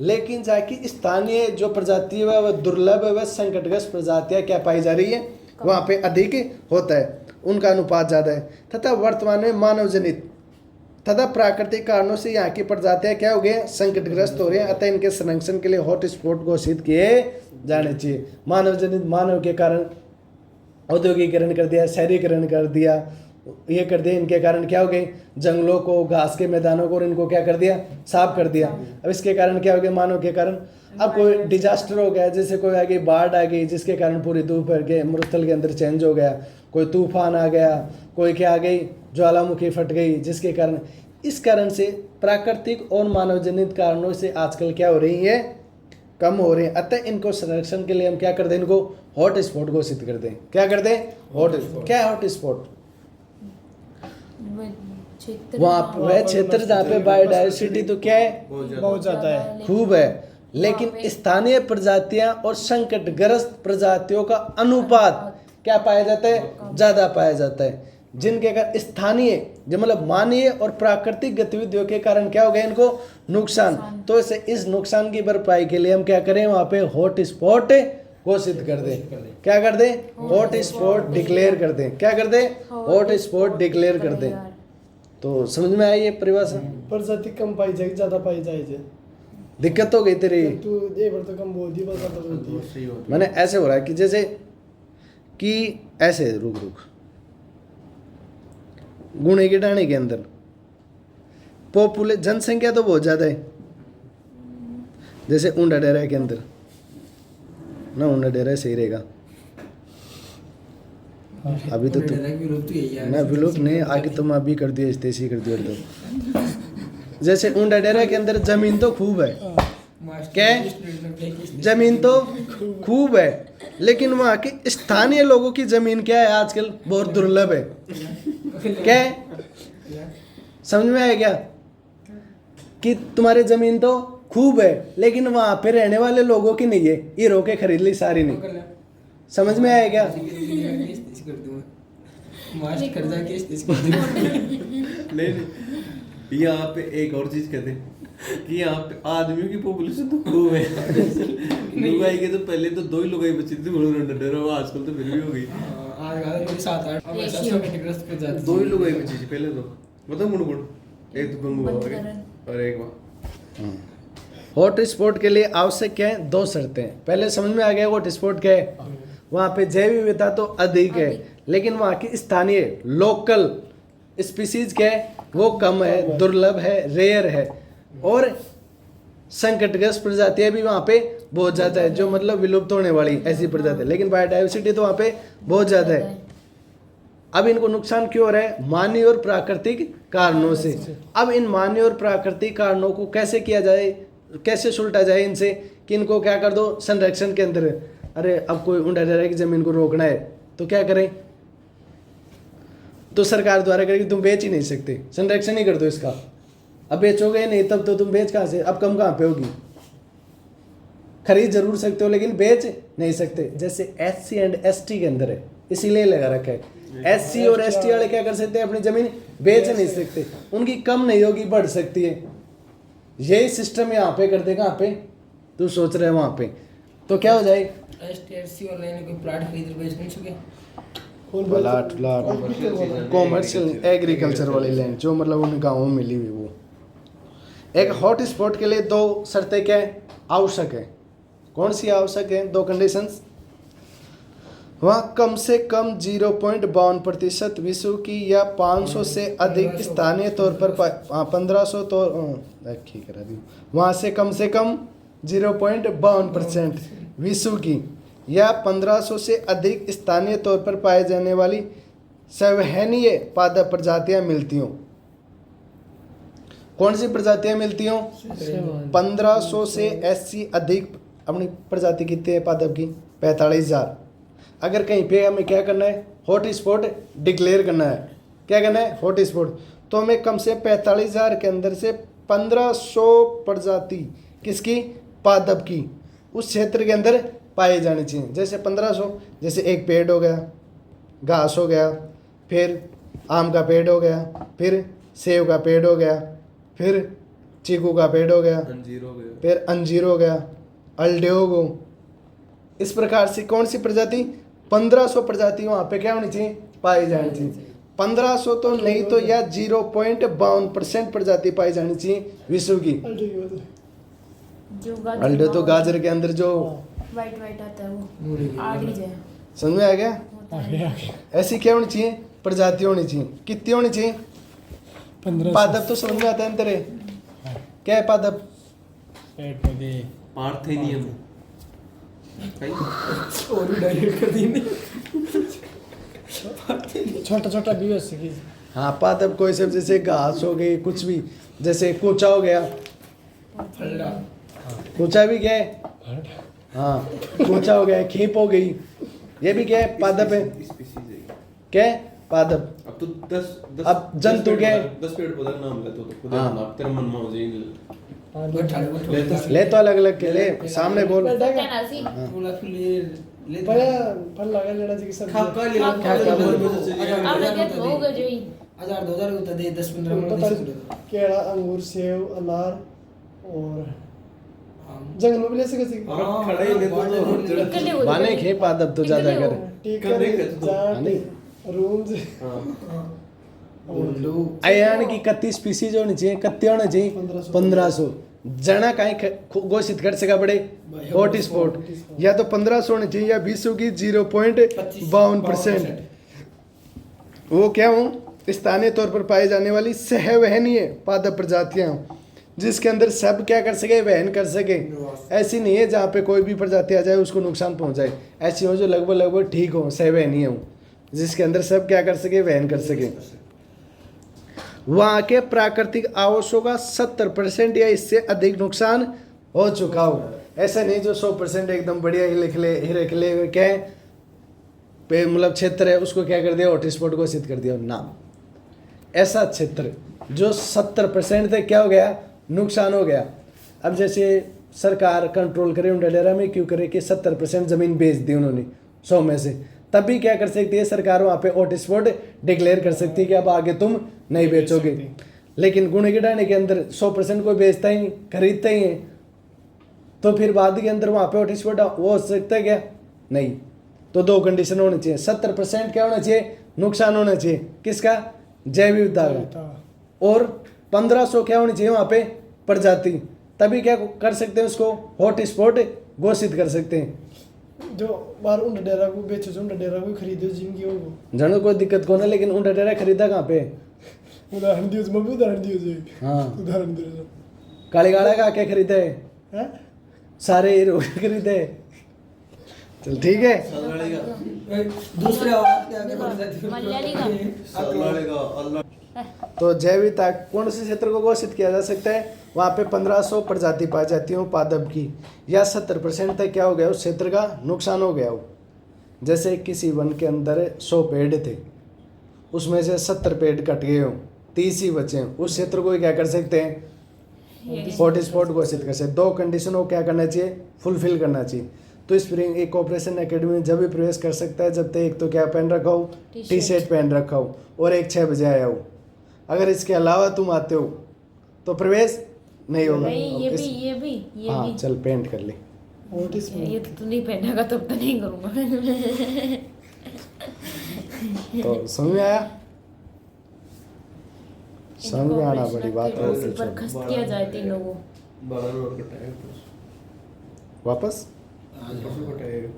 लेकिन जहाँ की स्थानीय जो प्रजाति है वह दुर्लभ है, वह संकटग्रस्त प्रजातियाँ क्या पाई जा रही है वहाँ पे अधिक होता है, उनका अनुपात ज़्यादा है। तथा वर्तमान में मानव जनित तथा प्राकृतिक कारणों से यहाँ की प्रजातियाँ क्या हो गए संकटग्रस्त हो रही हैं। अतः इनके संरक्षण के लिए हॉट स्पॉट घोषित किए जाने चाहिए। मानव जनित, मानव के कारण औद्योगिकरण कर दिया, शहरीकरण कर दिया, ये कर दिया, इनके कारण क्या हो गए जंगलों को, घास के मैदानों को और इनको क्या कर दिया साफ कर दिया। अब इसके कारण क्या हो गया मानव के कारण, अब कोई डिजास्टर हो गया, जैसे कोई आ गई बाढ़ आ गई जिसके कारण पूरी दोपहर के मरुस्थल के अंदर चेंज हो गया, कोई तूफान आ गया, कोई क्या आ गई ज्वालामुखी फट गई, जिसके कारण इस कारण से प्राकृतिक और मानव जनित कारणों से आजकल क्या हो रही है कम हो रही है। अतः इनको संरक्षण के लिए हम क्या कर दें, इनको हॉट स्पॉट घोषित कर दें। क्या कर दें हॉट स्पॉट। क्या है हॉट स्पॉट? वहाँ वह क्षेत्र जहाँ पे बायोडाइवर्सिटी तो क्या है बहुत ज़्यादा है, खूब है, लेकिन स्थानीय प्रजातियां और संकटग्रस्त प्रजातियों का अनुपात क्या पाया जाता है ज़्यादा पाया जाता है, जिनके कारण स्थानीय जो मतलब मानवीय और प्राकृतिक गतिविधियों के कारण क्या हो गया इनको नुकसान। तो इस नुकसान की भरपाई के लिए हम क्या करें वहाँ पे हॉट स्पॉट घोषित कर दें। क्या कर दें हॉट स्पॉट डिक्लेयर कर दें। क्या कर दें हॉट स्पॉट डिक्लेयर कर दें। तो समझ में आई ये परिभाषा? प्रजाति कम पाई जाएगी, ज़्यादा पाई जाएगी। दिक्कत हो गई तेरी? तू एक बार तो कम बोल दी, बस ज़्यादा बोल दी। मैंने ऐसे हो रहा है कि जैसे कि ऐसे रुक गुणे के डाणे के अंदर जनसंख्या तो बहुत ज़्यादा है, जैसे ऊंडा डेरा के अंदर ना, ऊंडा डेरा सही रहेगा। अभी तो ना विलोप नहीं, आगे तुम अभी कर दिए तेजी कर दिया तो। जैसे ऊंडा डेरा के अंदर जमीन तो खूब है, क्या जमीन तो खूब है, लेकिन वहाँ के स्थानीय लोगों की जमीन क्या है आजकल बहुत दुर्लभ है। क्या है? समझ में आया क्या कि तुम्हारी जमीन तो खूब है लेकिन वहाँ पे रहने वाले लोगों की नहीं है, ये रोके खरीद ली सारी नहीं। समझ में आया क्या? नहीं, यहाँ पे एक और चीज कहते हैं कि यहाँ पे आदमियों की पॉपुलेशन तो खूब है। लुगाई के तो पहले तो 2 ही लुगाई बची थी, आजकल तो फिर भी हो गई। 2 ही लुगाई बची थी पहले तो, मतलब गुण एक तो गंगू और एक वहाँ। हॉट स्पॉट के लिए आवश्यक क्या है? 2 शर्तें। पहले समझ में आ गया हॉट स्पॉट क्या है? वहाँ पे जैव विविधता तो अधिक है, लेकिन वहाँ की स्थानीय लोकल स्पीसीज क्या है? वो कम है, दुर्लभ है, रेयर है, और संकटग्रस्त प्रजातियां भी वहाँ पे बहुत ज़्यादा है, जो मतलब विलुप्त होने वाली ऐसी प्रजाति है। लेकिन बायोडाइवर्सिटी तो वहाँ पे बहुत ज़्यादा है। अब इनको नुकसान क्यों हो रहा है? मानवीय और प्राकृतिक कारणों से। अब इन मानवीय और प्राकृतिक कारणों को कैसे किया जाए, कैसे सुलटा जाए इनसे, कि इनको क्या कर दो संरक्षण के अंदर। अरे अब कोई ऊंडा डेरा की जमीन को रोकना है तो क्या करें? तो सरकार द्वारा करेगी, तुम बेच ही नहीं सकते, संरक्षण ही कर दो इसका। अब बेचोगे नहीं तब तो तुम बेच कहाँ से, अब कम कहाँ पे होगी? खरीद जरूर सकते हो लेकिन बेच नहीं सकते। जैसे SC एंड ST के अंदर है, इसीलिए लगा रखा है। SC और ST वाले क्या कर सकते हैं? अपनी जमीन बेच नहीं सकते, उनकी कम नहीं होगी, बढ़ सकती है। यही सिस्टम यहाँ पे कर दे, कहाँ पे तू सोच रहे वहाँ पे, तो क्या हो जाए? ऑनलाइन कोई प्लाट खरीद बेच नहीं सके, प्लाट कॉमर्शियल एग्रीकल्चर वाली लैंड जो मतलब उन गाँवों में मिली हुई। वो एक हॉट स्पॉट के लिए 2 शर्तें क्या है? आवश्यक है। कौन सी आवश्यक है? 2 कंडीशंस। वहाँ कम से कम 0.52% विश्व की या 500 से अधिक स्थानीय तौर पर 1500 तो ठीक करा दी। वहाँ से कम 0.52% विश्व की या 1500 से अधिक स्थानीय तौर पर पाए जाने वाली संवहनीय पादप प्रजातियां मिलती हों। कौन सी प्रजातियां मिलती हों? 1500 से 80 अधिक। अपनी प्रजाति कितनी है पादप की? 45,000। अगर कहीं पे हमें क्या करना है? हॉट स्पॉट डिक्लेयर करना है। क्या करना है? Hot spot. तो हमें कम से 45,000 के अंदर से 1500 प्रजाति किसकी? पादप की उस क्षेत्र के अंदर पाए जाने चाहिए। जैसे 1500, जैसे एक पेड़ हो गया, घास हो गया, फिर आम का पेड़ हो गया, फिर सेब का पेड़ हो गया, फिर चीकू का पेड़ हो गया, अंजीर हो गया, फिर अंजीर हो गया, अल्डेओगो। इस प्रकार से कौन सी प्रजाति? 1500 प्रजाति वहाँ पे क्या होनी चाहिए? पाई जानी चाहिए। 1500 तो नहीं तो या 0.52% प्रजाति पाई जानी चाहिए विश्व की। अल्डे तो गाजर के अंदर जो वाइट आता है वो आड़ी जाए। समझ में आ गया? ऐसी क्या होनी चाहिए? प्रजाति होनी चाहिए। कितनी होनी चाहिए? 1500। पादप तो समझ में आता है तेरे। क्या है पादप? पार्थेनियम। और भी डाइवर्ट कर दी। छोटा छोटा भी हो सके। हाँ, पादप कोई सब, जैसे घास हो गई, कुछ भी, जैसे कूचा हो गया। कूचा भी क्या है? हाँ, कूचा हो गया, खीप हो गई, ये भी क्या है? पादप है। क्या है? पादप। अब तो 10 अब जंतु क्या है? 10 पेड़ पौधा का नाम ले तो खुद हाँ। नाम तेरे मन में हो जाएगी। ले तो अलग अलग के ले, सामने बोल। पर लगा लेना चाहिए सब। केला, अंगूर, सेब, अनार और जंगल में भी ले सके। खड़े ही ले तो बाने खे पादप तो ज्यादा कर। टीकर, जाट, रूंज। अयान की 31 स्पीसीज होनी चाहिए। कितने होने चाहिए? 1500। जना कहीं घोषित कर सका बड़े हॉट स्पॉट, या तो 1500 होनी चाहिए या विश्व की 0.52%। वो क्या हूँ? स्थानीय तौर पर पाई जाने वाली सहवहनीय पादप प्रजातियां जिसके अंदर सब क्या कर सके, वहन कर सके। ऐसी नहीं है जहाँ पे कोई भी प्रजाति आ जाए उसको नुकसान पहुँचाए, ऐसी हो जो लगभग ठीक हो, सहवहनीय हो, जिसके अंदर सब क्या कर सके, वहन कर सके। वहाँ के प्राकृतिक आवासों का 70% या इससे अधिक नुकसान हो चुका हो। ऐसा नहीं जो 100% एकदम बढ़िया हिरखले क्या पे मतलब क्षेत्र है उसको क्या कर दिया, हॉटस्पॉट घोषित कर दिया ना। ऐसा क्षेत्र जो 70% तक क्या हो गया, नुकसान हो गया। अब जैसे सरकार कंट्रोल करे उन डेरा में, क्यों करे कि 70% ज़मीन बेच दी उन्होंने 100 में से, तभी क्या कर सकती है सरकार वहाँ पे हॉटस्पॉट डिक्लेयर कर सकती है कि अब आगे तुम नहीं बेचोगे। लेकिन गुणगिडाने के अंदर 100% कोई बेचता ही नहीं, खरीदता ही है, तो फिर बाद के अंदर वहाँ पे हॉटस्पॉट वो हो सकता है क्या, नहीं। तो 2 कंडीशन होनी चाहिए, 70% क्या होना चाहिए, नुकसान होना चाहिए किसका, जैव विविधता का, और 1500 क्या होनी चाहिए वहाँ पे प्रजाति, तभी क्या कर सकते हैं उसको हॉटस्पॉट घोषित कर सकते हैं। जो बार उन डेरा को बेचो, जो उन डेरा को खरीदो जिनकी हो जनो कोई दिक्कत को ना, लेकिन उन डेरा खरीदा कहाँ पे, उदाहरण दियो, मैं भी उदाहरण दियो जी। हाँ उदाहरण दियो काली गाड़ा का क्या खरीदे हैं, सारे हीरो खरीदे। चल ठीक है, दूसरे आवाज के आगे बढ़ जाती है। मलयाली का तो जैव विविधता कौन से क्षेत्र को घोषित किया जा सकता है, वहाँ पे 1500 प्रजाति पाई जाती हो पादप की, या 70% तक क्या हो गया उस क्षेत्र का नुकसान हो गया हो। जैसे किसी वन के अंदर 100 पेड़ थे, उसमें से 70 पेड़ कट गए हो, 30 ही बचे हैं, उस क्षेत्र को क्या कर सकते हैं, हॉटस्पॉट घोषित कर सकते। 2 कंडीशन को क्या करना चाहिए, फुलफिल करना चाहिए। तो स्प्रिंग एक ऑपरेशन एकेडमी में जब भी प्रवेश कर सकता है जब तक एक तो क्या पहन रखा हो, टी शर्ट पहन रखा हो, और एक 6 बजे आया हो। अगर इसके अलावा तुम आते हो तो प्रवेश नहीं होगा। ये भी हाँ चल पेंट कर ले। ये तो तू नहीं पहनेगा तब तो नहीं करूँगा। तो समझ में आया, समझ में आना बड़ी बात है। पर खस्त किया जाए तीनों को 12 रोड कटाएगा वापस कटाएगा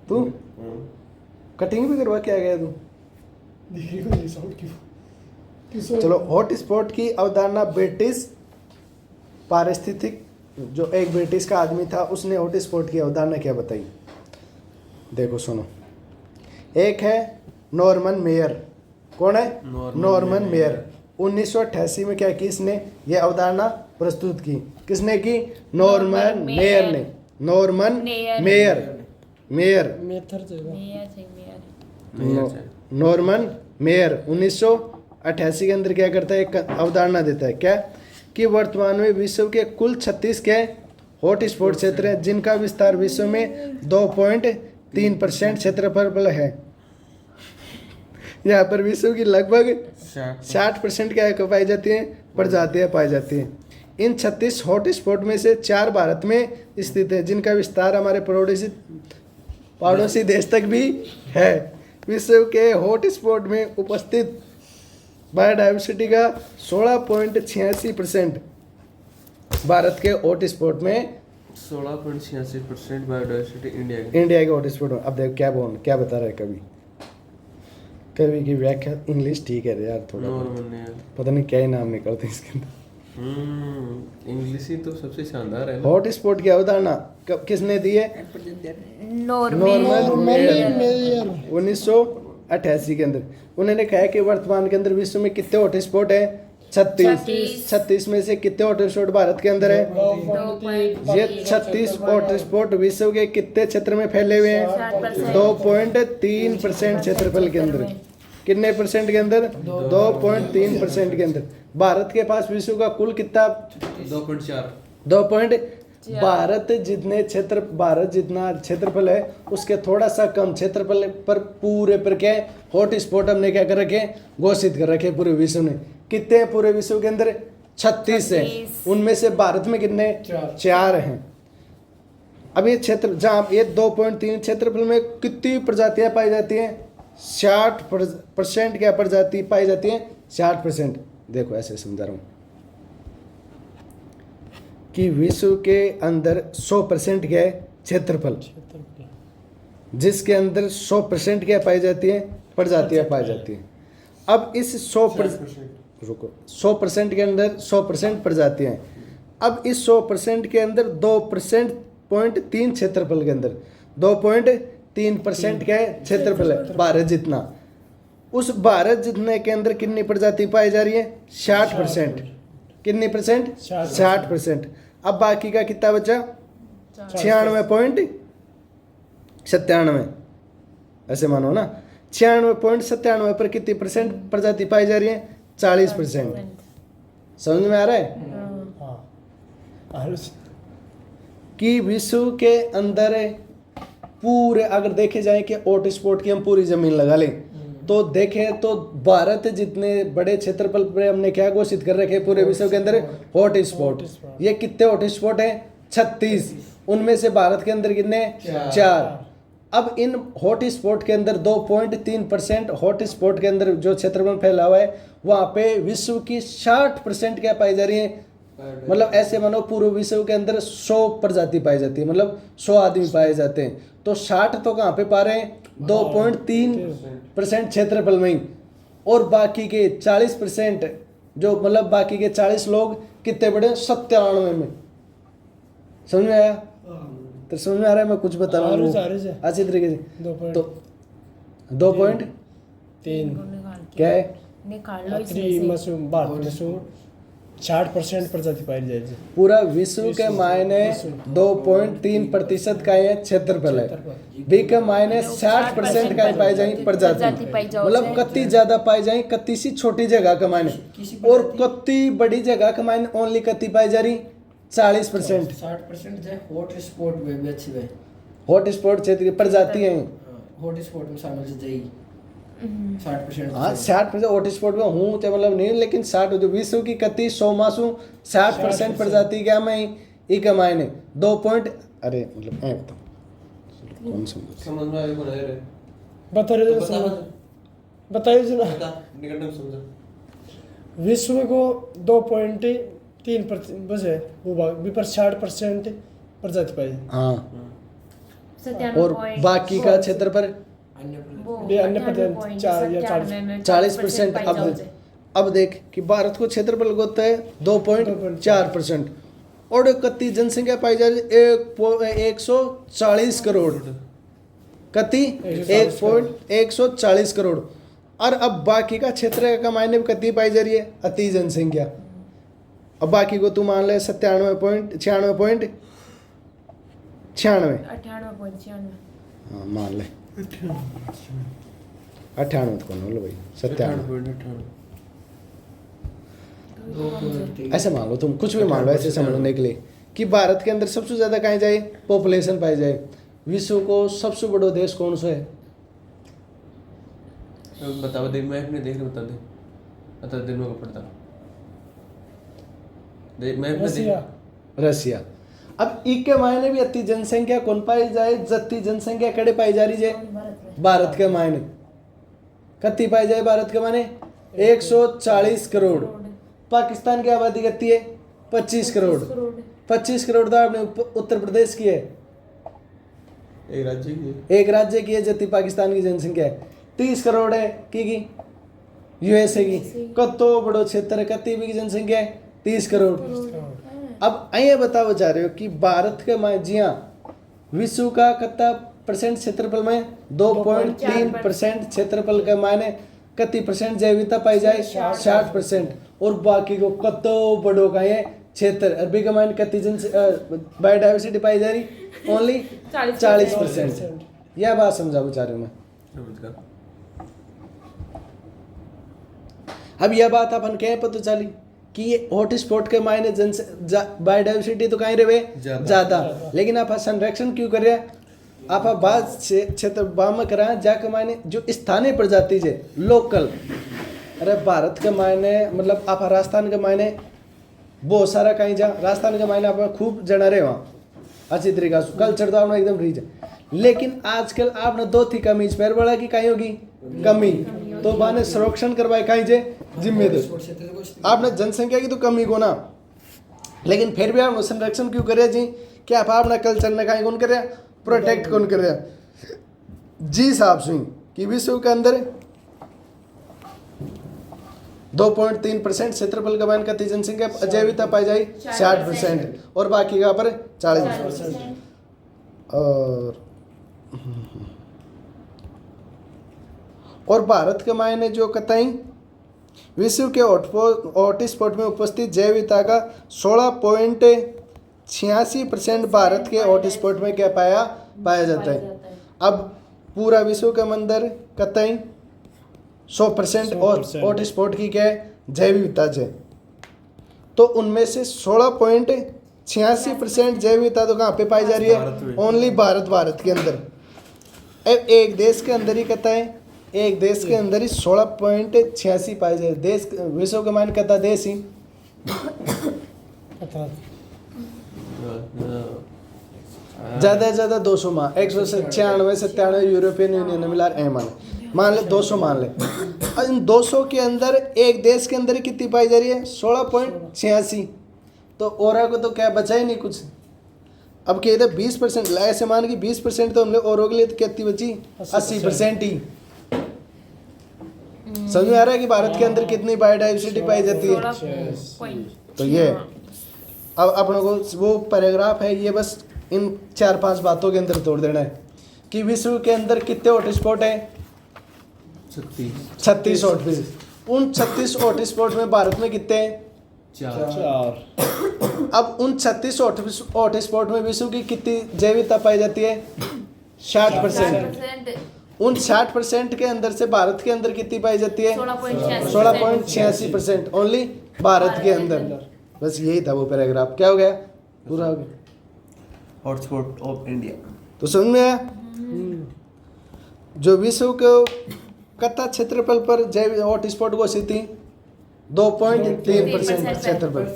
तू कटिंग भी करवा के आ गया तू। दिख रही है साउंड की। चलो हॉटस्पॉट की अवधारणा ब्रिटिश पारिस्थितिक, जो एक ब्रिटिश का आदमी था उसने हॉटस्पॉट की अवधारणा क्या बताई, देखो सुनो। एक है नॉर्मन मेयर, कौन है, नॉर्मन मेयर। 1988 में क्या की इसने ये अवधारणा प्रस्तुत की, किसने की, नॉर्मन मेयर ने। नॉर्मन मेयर, मेयर मेथर जगह नॉर्मन मेयर 1988 के अंदर क्या करता है, एक अवधारणा देता है क्या, कि वर्तमान में विश्व के कुल 36 के हॉटस्पॉट क्षेत्र हैं जिनका विस्तार विश्व में 2.3% क्षेत्रफल है। यहाँ पर विश्व की लगभग 60% क्या पाई जाती हैं, प्रजातियाँ पाई जाती हैं। इन 36 हॉटस्पॉट में से 4 भारत में स्थित है जिनका विस्तार हमारे पड़ोसी देश तक भी है। विश्व के हॉटस्पॉट में उपस्थित बायोडाइवर्सिटी का 16.86% भारत के हॉटस्पॉट में 16.86% बायोडाइवर्सिटी इंडिया के हॉटस्पॉट में। अब देखो क्या बता रहा है कवि की व्याख्या इंग्लिश ठीक है यार, थोड़ा पता नहीं क्या ही नाम निकलते इसके अंदर। इंग्लिश ही तो सबसे शानदार है। हॉटस्पॉट की अवधारणा किसने दी है, नॉर्मन मेयर 1988 के अंदर। उन्होंने कहा कि वर्तमान के अंदर विश्व में कितने हॉटस्पॉट है, 36 में से कितने हॉटस्पॉट भारत के अंदर है, ये 36 हॉटस्पॉट विश्व के कितने क्षेत्र में फैले हुए हैं, 2.3% क्षेत्रफल के अंदर। कितने परसेंट के अंदर, 2.3% के अंदर। भारत के पास विश्व का कुल कितना, 2.4। भारत जितना क्षेत्रफल है उसके थोड़ा सा कम क्षेत्रफल पर पूरे पर क्या हॉटस्पॉट हमने क्या कर रखे, घोषित कर रखे पूरे विश्व में। कितने हैं पूरे विश्व के अंदर, 36 है। उनमें से भारत में कितने, 4 हैं। अब ये क्षेत्र जहाँ ये 2.3 क्षेत्रफल में कितनी प्रजातियां पाई जाती हैं, 60% क्या प्रजाति पाई जाती है, 60%। देखो ऐसे समझा रहा हूँ कि विश्व के अंदर 100% क्या है, क्षेत्रफल, जिसके अंदर 100% क्या पाई जाती है, प्रजातियां पाई जाती हैं। अब इस 100% के अंदर 100% प्रजातियां हैं। अब इस 100% के अंदर 2.3 क्षेत्रफल के अंदर 2.3% का क्षेत्रफल है भारत जितना। उस भारत जितने के अंदर कितनी प्रजाति पाई जा रही है? 60%। कितनी परसेंट? 60%। अब बाकी का कितना बचा? 96.97। ऐसे मानो ना, 96.97 पर कितनी परसेंट प्रजाति पाई जा रही है? 40%। समझ में आ रहा है कि विश्व के अंदर पूरे अगर देखे जाए कि हॉटस्पॉट की हम पूरी जमीन लगा लें तो देखें तो भारत जितने बड़े क्षेत्रफल पर हमने क्या घोषित कर रखे पूरे विश्व के अंदर? हॉटस्पॉट। ये कितने हॉटस्पॉट हैं? 36। उनमें से भारत के अंदर कितने? 4। अब इन हॉटस्पॉट के अंदर 2.3% हॉटस्पॉट के अंदर जो क्षेत्रफल फैला हुआ है वहाँ पे विश्व की 60% क्या पाई जा रही है? मतलब ऐसे मानो पूरे विश्व के अंदर 100 प्रजाति पाई जाती है, मतलब 100 आदमी पाए जाते हैं, तो 60 तो कहाँ पे पा रहे हैं? 2.3% क्षेत्रफल में ही। और बाकी के 40% जो मतलब बाकी के 40 लोग कितने बड़े? 97 में। समझ में आया? तो समझ में आ रहा है मैं कुछ बता रहा हूँ अच्छी तरीके से? तो 2.3 क्या है? निकाल लो इसमें से। 60% प्रजाति पाई जाएगी। पूरा विश्व के मायने 2.3% का ये क्षेत्रफल है। बी के मायने 60% का पाई जाए प्रजाति, मतलब कत्ती ज्यादा पाई जाए कत्ती सी छोटी जगह का मायने, और कत्ती बड़ी जगह का मायने ओनली कत्ती पाई जा रही 40%। 60% जो हॉट स्पॉट में भी अच्छी है। हॉट स्पॉट क्षेत्र की प्रजाति है, हॉट स्पॉट में शामिल हो जाएगी 60%। हाँ 60% हॉट स्पॉट में हूँ तो मतलब नहीं, लेकिन 60 जो विश्व की कत्ती 100 मासू 60% प्रजाति क्या मैं ई का मायने 2 पॉइंट। अरे मतलब ऐ बताओ कौन समझ में आया? कौन है रे? बताइए जी ना। निकटम समझो। विश्व को 2.3% बस है वो पर 60% प्रजाति पाई। हाँ, और बाकी का क्षेत्र पर अन्य प्रदेश 4 या 40%। अब देख कि भारत को क्षेत्रफल होता है 2.4%, और कत्ती जनसंख्या पाई जा रही है 140 करोड़। कत्ती 140 करोड़। और अब बाकी का क्षेत्र का मायने में कत्ती पाई जा रही है? अति जनसंख्या। अब बाकी को तू मान ले 97.96। 98.96। हाँ मान ले 98 तो कौन बोलो भाई? 97 ऐसे मान लो, तुम कुछ भी मान लो ऐसे समझने के लिए कि भारत के अंदर सबसे ज्यादा कहाँ जाए पॉपुलेशन पाई जाए। विश्व को सबसे बड़ा देश कौन सा है? बता दे, मैं अपने देख बता दे, बता दिन में पड़ता देख मैं अपने देख। रसिया। अब ई के मायने भी अति जनसंख्या कौन पाई जाए? जत्ती जनसंख्या कड़े पाई जा रही है? भारत के मायने कत्ती पाई जाए? भारत के मायने 140 करोड़। पाकिस्तान की आबादी कितनी है? 25 करोड़। 25 करोड़ तो आपने उत्तर प्रदेश की है, एक राज्य की है। एक राज्य की है जत्ती पाकिस्तान की जनसंख्या है। 30 करोड़ है की यूएसए की। कत्तो बड़ो क्षेत्र है, कत्ती भी की जनसंख्या है 30 करोड़। अब ये बताओ जा रहे हो कि भारत के जी हाँ विश्व का कितना परसेंट क्षेत्रफल में? 2.3% क्षेत्रफल के मायने कितनी परसेंट जैविकता पाई जाए? 60%। और बाकी को कत्तो बड़ो का ये क्षेत्र अरबी के मायने कितनी बायोडाइवर्सिटी पाई जा रही? ओनली 40%। यह बात समझा बचा रहे मैं। अब यह बात अपन क्या पता चली कि ये हॉटस्पॉट के मायने बायोडाइवर्सिटी तो कहीं रहे ज्यादा, लेकिन आप संरक्षण क्यों कर रहे हैं? आप बात क्षेत्र बाम करा जाके मायने जो स्थानीय प्रजाति है लोकल। अरे भारत के मायने मतलब आप राजस्थान के मायने बहुत सारा कहीं जा, राजस्थान के मायने आप खूब जना रहे वहाँ अच्छी तरीका से कल्चर तो आपने एकदम रीच है, लेकिन आजकल आपने 2 थी कमीज पैर बढ़ा की कहीं होगी कमी, तो बाने संरक्षण करवाए कहीं जे जिम्मेदार आपने जनसंख्या की तो कमी को ना, लेकिन फिर भी आप संरक्षण क्यों करे जी? क्या आप अपना कल्चर ने कहीं कौन कर रहा? प्रोटेक्ट कौन कर रहा? जी साहब सिंह कि विश्व के अंदर 2.3% क्षेत्रफल का मान कति जनसंख्या अजैविकता पाई जाए 60% और बाकी का पर 40%। और भारत के मायने जो कतई विश्व के हॉटस्पॉट में उपस्थित जैव विविधता का 16.86% भारत के हॉटस्पॉट में क्या पाया जाता है। अब पूरा विश्व के अंदर कतई 100% और हॉटस्पॉट की क्या है जैव विविधता है, तो उनमें से 16.86% जैव विविधता तो कहाँ पे पाई जा रही है, ओनली भारत के अंदर। एक देश के अंदर ही कहता है, एक देश के अंदर ही 16.86 पाई जाए। देश विश्व के मान कहता देश ही ज्यादा से ज्यादा 200 मान 196 यूरोपियन यूनियन ने मिला मान ले 200 मान ले। इन 200 के अंदर एक देश के अंदर कितनी पाई जा रही है 16.86, तो और को तो क्या बचा ही नहीं कुछ। अब कहते 20% ऐसे मान की 20% तो हमने और के लिए तो कितनी बची 80% ही। समझ में आ रहा है कि भारत के अंदर कितनी बायोडाइवर्सिटी पाई जाती है। तो ये अब अपनों को वो पैराग्राफ है, ये बस इन 4-5 बातों के अंदर तोड़ देना है कि विश्व के अंदर कितने हॉटस्पॉट है 36 हॉटस्पॉट। उन 36 हॉटस्पॉट में भारत में कितने हैं 4। अब उन 36 हॉटस्पॉट में विश्व की कितनी जैव विविधता पाई जाती है 60%। उन 60% के अंदर से भारत के अंदर कितनी पाई जाती है 16.86% ओनली भारत के अंदर। बस यही था वो पैराग्राफ। क्या हो गया पूरा हो गया हॉटस्पॉट ऑफ इंडिया। तो समझ में आया। जो विश्व को कथा क्षेत्रफल पर जैव हॉटस्पॉट घोषित थी 2.3% क्षेत्रफल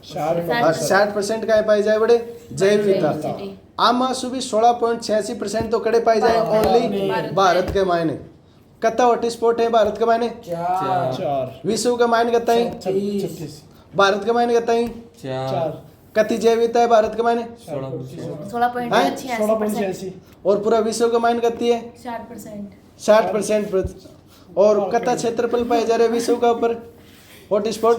60% का पाई जाए बड़े जैव विविधता। आमा सुबह 16.86% तो कड़े पाई जाए ओनली भारत के मायने। कत्ता हॉटस्पॉट है भारत के मायने 4। विश्व का मायने कत्ता ही 36। भारत के मायने कत्ता ही 4। कति जैव विविधता है भारत के मायने 16.86 और पूरा विश्व का मायने कत्ती है 60%। और कत्ता क्षेत्रफल पाए जा रहे विश्व का ऊपर हॉटस्पॉट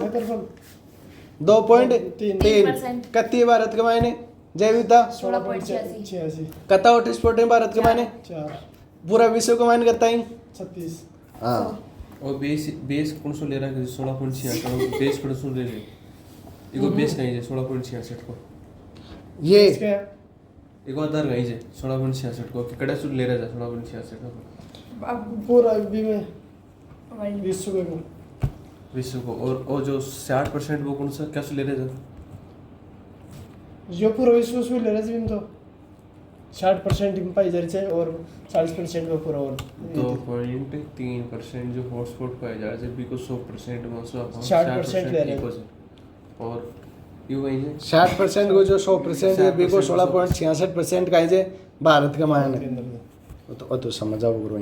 2.3। कत्ती है भारत के मायने जैव विविधता 16.86 कत्ता हॉटस्पॉट है भारत के मायने 4। पूरा विश्व का मायने कत्ता ही 36। हाँ। और बेस कौन सा ले रहा है 16.66 बेस कौन सा ले रहे इको बेस कहीं है 16.66 को ये एक आधार कहीं है 16.66 को कि कड़ा सुन ले रहा है 16.66 को पूरा विश्व को और जो 60% वो कौन सा क्या सुन ले रहे हैं जो पूरा विश्व उसमें ले रहे थे तो 60% में पाई जा रही है और 40% का पूरा और 2.3% जो हॉटस्पॉट पाए जा रहे हैं बिको 100% में 60% ले रहे हैं और यू वही है 60% को जो 100% है बिको 16.66% का है भारत का मायने। तो समझ आओ गुरु।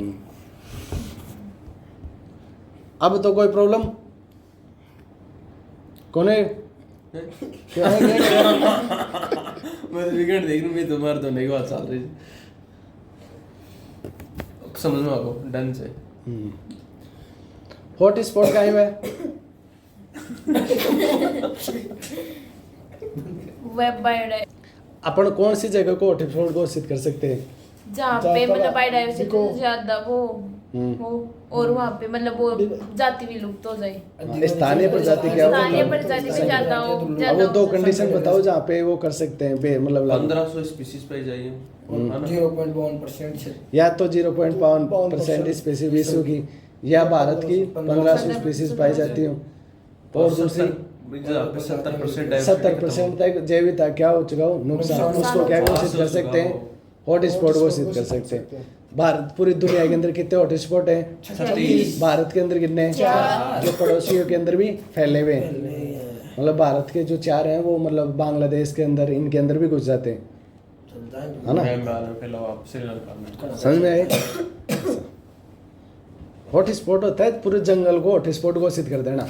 अब तो कोई प्रॉब्लम कौन है क्या है मैं तो विकेट देख रहा हूँ तुम्हारे तो नहीं बात चल रही समझ में आओ डन से हॉटस्पॉट का है वेब बायोडाइवर्सिटी अपन कौन सी जगह को हॉटस्पॉट घोषित कर सकते हैं जहाँ पे मतलब बायोडाइवर्सिटी ज्यादा वो और वहाँ पे मतलब वो जाति विलुप्त हो जाए। स्थानीय प्रजाति क्या होगा स्थानीय प्रजाति भी ज्यादा हो अब वो 2 कंडीशन बताओ जहाँ पे वो कर सकते हैं मतलब 1500 स्पीशीज पाई जाइए 0.1% या तो 0.5% स्पीशीज विश्व की या भारत की 1500 स्पीशीज पाई जाती हूँ और दूसरी 70% तक जैव विविधता क्या हो चुका हो नुकसान उसको क्या घोषित कर सकते हैं हॉटस्पॉट घोषित कर सकते हैं। भारत पूरी दुनिया के अंदर कितने हॉटस्पॉट हैं 36। भारत के अंदर कितने हैं 4 जो पड़ोसियों के अंदर भी फैले हुए हैं। मतलब भारत के जो 4 हैं वो मतलब बांग्लादेश के अंदर इनके अंदर भी घुस जाते हैं है ना। समझ में आए। हॉटस्पॉट होता है पूरे जंगल को हॉटस्पॉट घोषित कर देना।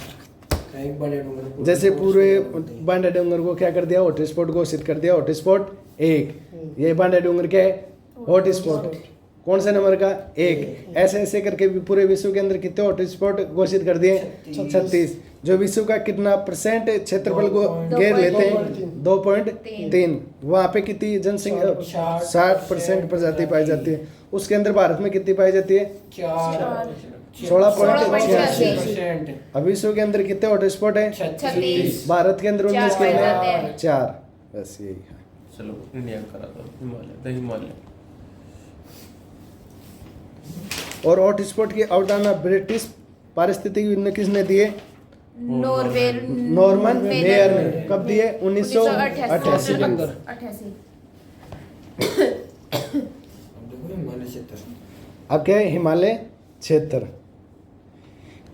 जैसे पूरे बांडा डोंगर को क्या कर दिया हॉटस्पॉट घोषित कर दिया हॉटस्पॉट 1। ये बांडा डोंगर क्या है हॉटस्पॉट कौन से नंबर का? 1। ऐसे ऐसे करके भी पूरे विश्व के अंदर कितने हॉटस्पॉट घोषित कर दिए? 36। जो विश्व का कितना परसेंट क्षेत्रफल को घेर लेते हैं? 2.3। वहाँ पे कितनी जनसंख्या? 60% प्रजाति पाई जाती है। उसके अंदर भारत में कितनी पाई जाती है? 16.86। अब विश्व के अंदर कितने हॉटस्पॉट है? 36। भारत के अंदर 19 पाए कितने? जाते हैं। 4। बस यही है। चलो इंडिया का करा दो, हिमालय, द हिमालय। और हॉटस्पॉट की अवधारणा ब्रिटिश पारिस्थितिकी किसने दिए? नॉर्मन मेयर ने। कब दिए? 1988 के अंदर। 88। अब क्या है? हिमालय क्षेत्र।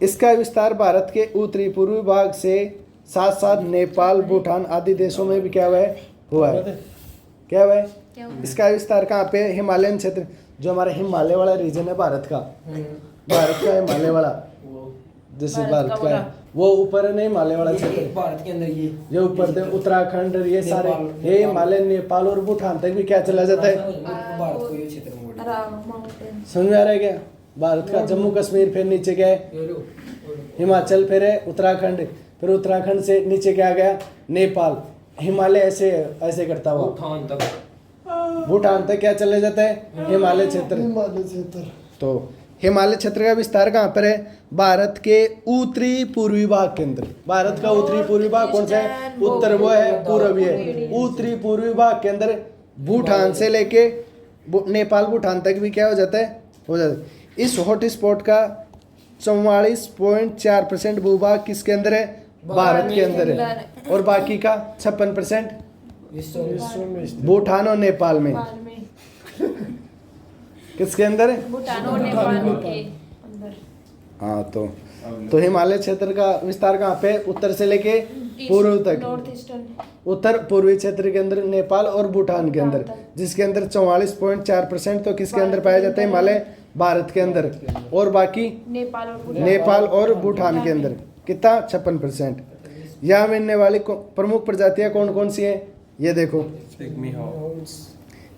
इसका विस्तार भारत के उत्तरी पूर्वी भाग से साथ साथ नेपाल, भूटान आदि देशों में भी क्या हुआ है? हुआ है। क्या हुआ है? इसका विस्तार कहाँ पे? हिमालयन क्षेत्र। जो हमारा हिमालय वाला रीजन है भारत का, भारत का हिमालय वाला, जैसे भारत का है वो ऊपर है, नहीं हिमालय वाला क्षेत्र भारत के अंदर ये ऊपर थे उत्तराखंड, ये सारे ये हिमालय, नेपाल और भूटान तक भी क्या चला जाता है? भारत को ये क्षेत्र में समझ में आ रहा है क्या? भारत का जम्मू कश्मीर, फिर नीचे क्या है? हिमाचल, फिर है उत्तराखंड, फिर उत्तराखंड से नीचे क्या आ गया? नेपाल। हिमालय ऐसे ऐसे करता हुआ भूटान तक क्या चले जाता है? हिमालय क्षेत्र। तो हिमालय क्षेत्र का विस्तार कहाँ पर है? भारत के उत्तरी पूर्वी भाग के अंदर। भारत का उत्तरी पूर्वी भाग कौन सा है? उत्तर वो है, पूर्व है। उत्तरी पूर्वी भाग के अंदर भूटान से लेके नेपाल, भूटान तक भी क्या हो जाता है? हो जाता है। इस हॉटस्पॉट का 44.4% भूभाग किसके अंदर है? भारत के अंदर है। और बाकी का 56% भूटान और नेपाल में। किसके अंदर है? भूटान और नेपाल के अंदर। हाँ, तो हिमालय क्षेत्र का विस्तार कहाँ पे? उत्तर से लेके पूर्व तक। North eastern. उत्तर पूर्वी क्षेत्र के अंदर नेपाल और भूटान के अंदर, जिसके अंदर 44.4% तो किसके अंदर पाया जाता है? हिमालय, भारत के अंदर। और बाकी नेपाल और भूटान के अंदर कितना? 56%। यहाँ मिलने वाली प्रमुख प्रजातियाँ कौन कौन सी हैं? ये देखो,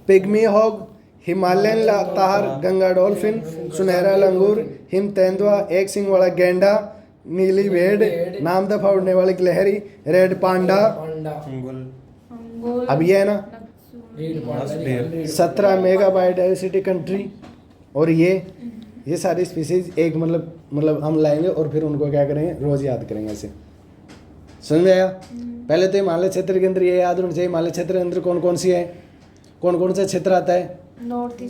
पिग्मी हॉग, हिमालयन लातार, गंगा डॉल्फिन, सुनहरा लंगूर, हिम तेंदुआ, एक सिंग वाला गेंडा, नीली भेड़, नाम दफा उड़ने वाली गिलहरी, रेड पांडा। अब ये है ना 17 मेगा बायोडाइवर्सिटी कंट्री। और ये सारी स्पीसीज एक मतलब हम लाएंगे और फिर उनको क्या करेंगे? रोज याद करेंगे ऐसे। समझ में आया? पहले तो हिमालय क्षेत्र के अंदर ये याद होना चाहिए। हिमालय क्षेत्र के अंदर कौन कौन सी है? कौन कौन सा क्षेत्र आता है? नॉर्थ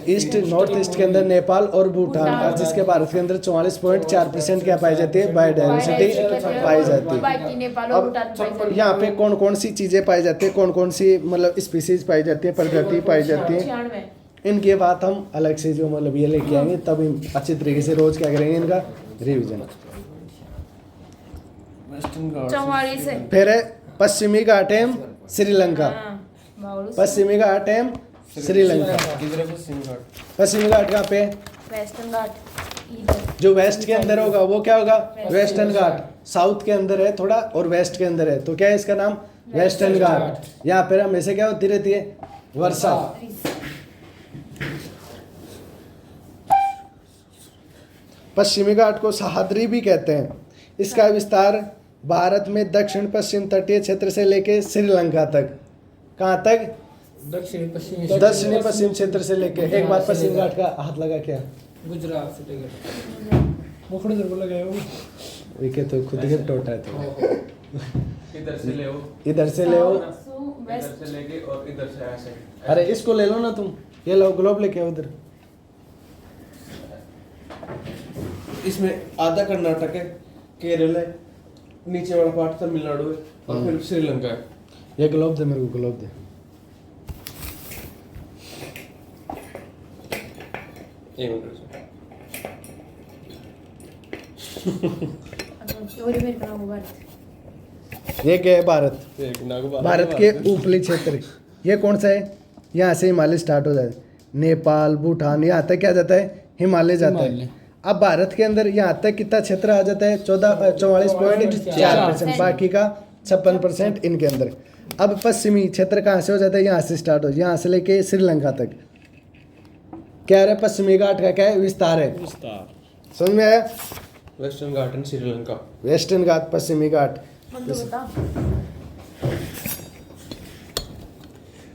ईस्ट के अंदर नेपाल और भूटान, और जिसके भारत के अंदर 44.4% क्या पाई जाती है? बायोडाइवर्सिटी पाई जाती है। अब यहाँ पे कौन कौन सी चीजें पाई जाती है? कौन कौन सी मतलब स्पीसीज पाई जाती है, प्रजाति पाई जाती है? इनके बात हम अलग से जो मतलब ये लेके आएंगे, तब अच्छी तरीके से रोज क्या करेंगे? इनका रिविजन। फिर है पश्चिमी घाट एवं श्रीलंका। पश्चिमी घाट एवं श्रीलंका। पश्चिमी घाट कहाँ पे? वेस्टर्न घाट। जो वेस्ट के अंदर होगा वो क्या होगा? वेस्टर्न घाट। साउथ के अंदर है थोड़ा और वेस्ट के अंदर है, तो क्या है इसका नाम? वेस्टर्न घाट। यहाँ पर हमेशा क्या होती रहती है? वर्षा। पश्चिमी घाट को सह्याद्री भी कहते हैं। इसका विस्तार भारत में दक्षिण पश्चिम तटीय क्षेत्र से लेके श्रीलंका तक। कहाँ तक? दक्षिणी पश्चिम क्षेत्र से लेके। एक बार पश्चिम घाट का हाथ लगा क्या? गुजरात से लेकर मुखड़े जरूर लगाए हो। विके तो खुद के टोटा है तो इधर से ले हो, इधर से ले हो, इधर से लेके और इधर से ऐसे। अरे इसको ले लो ना तुम, ये लो ग्लोब लेके आओ उधर। इसमें आधा कर्नाटक है, केरल है, नीचे वाला पार्ट तमिलनाडु है और फिर श्रीलंका है। ये ग्लोब दे मेरे को, ग्लोब दे। एक मिनट ये क्या है? भारत। भारत के ऊपरी क्षेत्र। ये कौन सा है? यहाँ से हिमालय स्टार्ट हो जाता है, नेपाल, भूटान, यहाँ तक क्या जाता है? हिमालय जाता है। अब भारत के अंदर यहाँ तक कितना क्षेत्र आ जाता है? 44.4%। बाकी का 56% इनके अंदर। अब पश्चिमी क्षेत्र कहाँ से हो जाता है? यहाँ से स्टार्ट हो, यहाँ से लेके श्रीलंका तक। क्या है? पश्चिमी घाट का क्या है? विस्तार है। विस्तार। समझ में आया? Western Ghat and Sri Lanka. Western Ghat, पश्चिमी घाट। मतलब बता।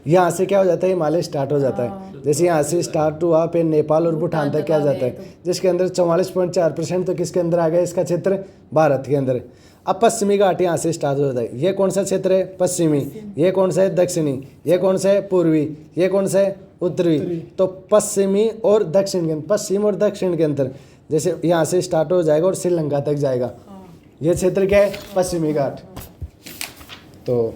यहाँ से क्या हो जाता है? हिमालय स्टार्ट हो जाता है। जैसे यहाँ से स्टार्ट हुआ फिर नेपाल और भूटान तक क्या जाता है, जिसके अंदर 44.4% तो किसके अंदर आ गया? इसका क्षेत्र भारत के अंदर। अब पश्चिमी घाट यहाँ से स्टार्ट हो जाता है। ये कौन सा क्षेत्र है? पश्चिमी। ये कौन सा है? दक्षिणी। ये कौन सा है? पूर्वी। ये कौन सा है? उत्तरी। तो पश्चिमी और दक्षिण के अंदर, पश्चिम और दक्षिण के अंदर जैसे यहाँ से स्टार्ट हो जाएगा और श्रीलंका तक जाएगा। ये क्षेत्र क्या है? पश्चिमी घाट। तो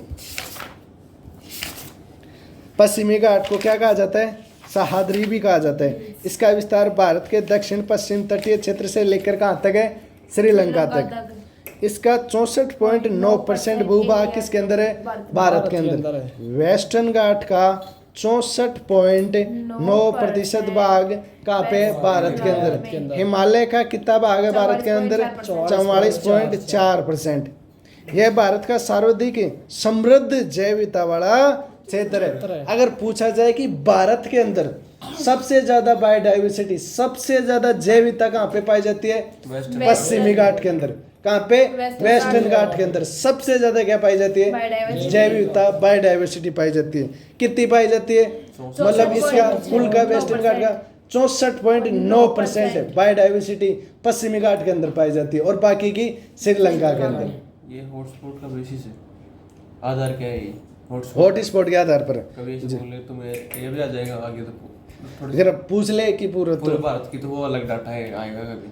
पश्चिमी घाट को क्या कहा जाता है? सह्याद्री भी कहा जाता है। इसका विस्तार भारत के दक्षिण पश्चिम तटीय क्षेत्र से लेकर कहाँ तक है? श्रीलंका तक। इसका 64.9% भूभाग किसके अंदर है? भारत के अंदर है। वेस्टर्न घाट का 64.9% भाग कहाँ पे? भारत के अंदर। हिमालय का कितना भाग है भारत के अंदर? 44.4%। यह भारत का सर्वाधिक समृद्ध जैव विविधता वाला क्षेत्र है। अगर पूछा जाए कि भारत के अंदर सबसे ज्यादा बायोडाइवर्सिटी, सबसे ज्यादा जैव विविधता कहाँ पे पाई जाती है? पश्चिमी घाट के अंदर। कहाँ पे? वेस्टर्न घाट के अंदर सबसे ज्यादा क्या पाई जाती है? जैव विविधता, बायोडाइवर्सिटी पाई जाती है। कितनी पाई जाती है? मतलब इसका कुल का वेस्टर्न घाट का 64.9% बायोडाइवर्सिटी पश्चिमी घाट के अंदर पाई जाती है और बाकी की श्रीलंका के अंदर। ये हॉटस्पॉट का बेसिस है, आधार क्या है ये? हॉटस्पॉट के आधार पर कभी ऐसे बोले तुम्हें ये भी आ जाएगा आगे, तो थोड़ी अगर पूछ ले कि पूरे पूरे भारत की तो वो अलग डाटा है, आएगा कभी।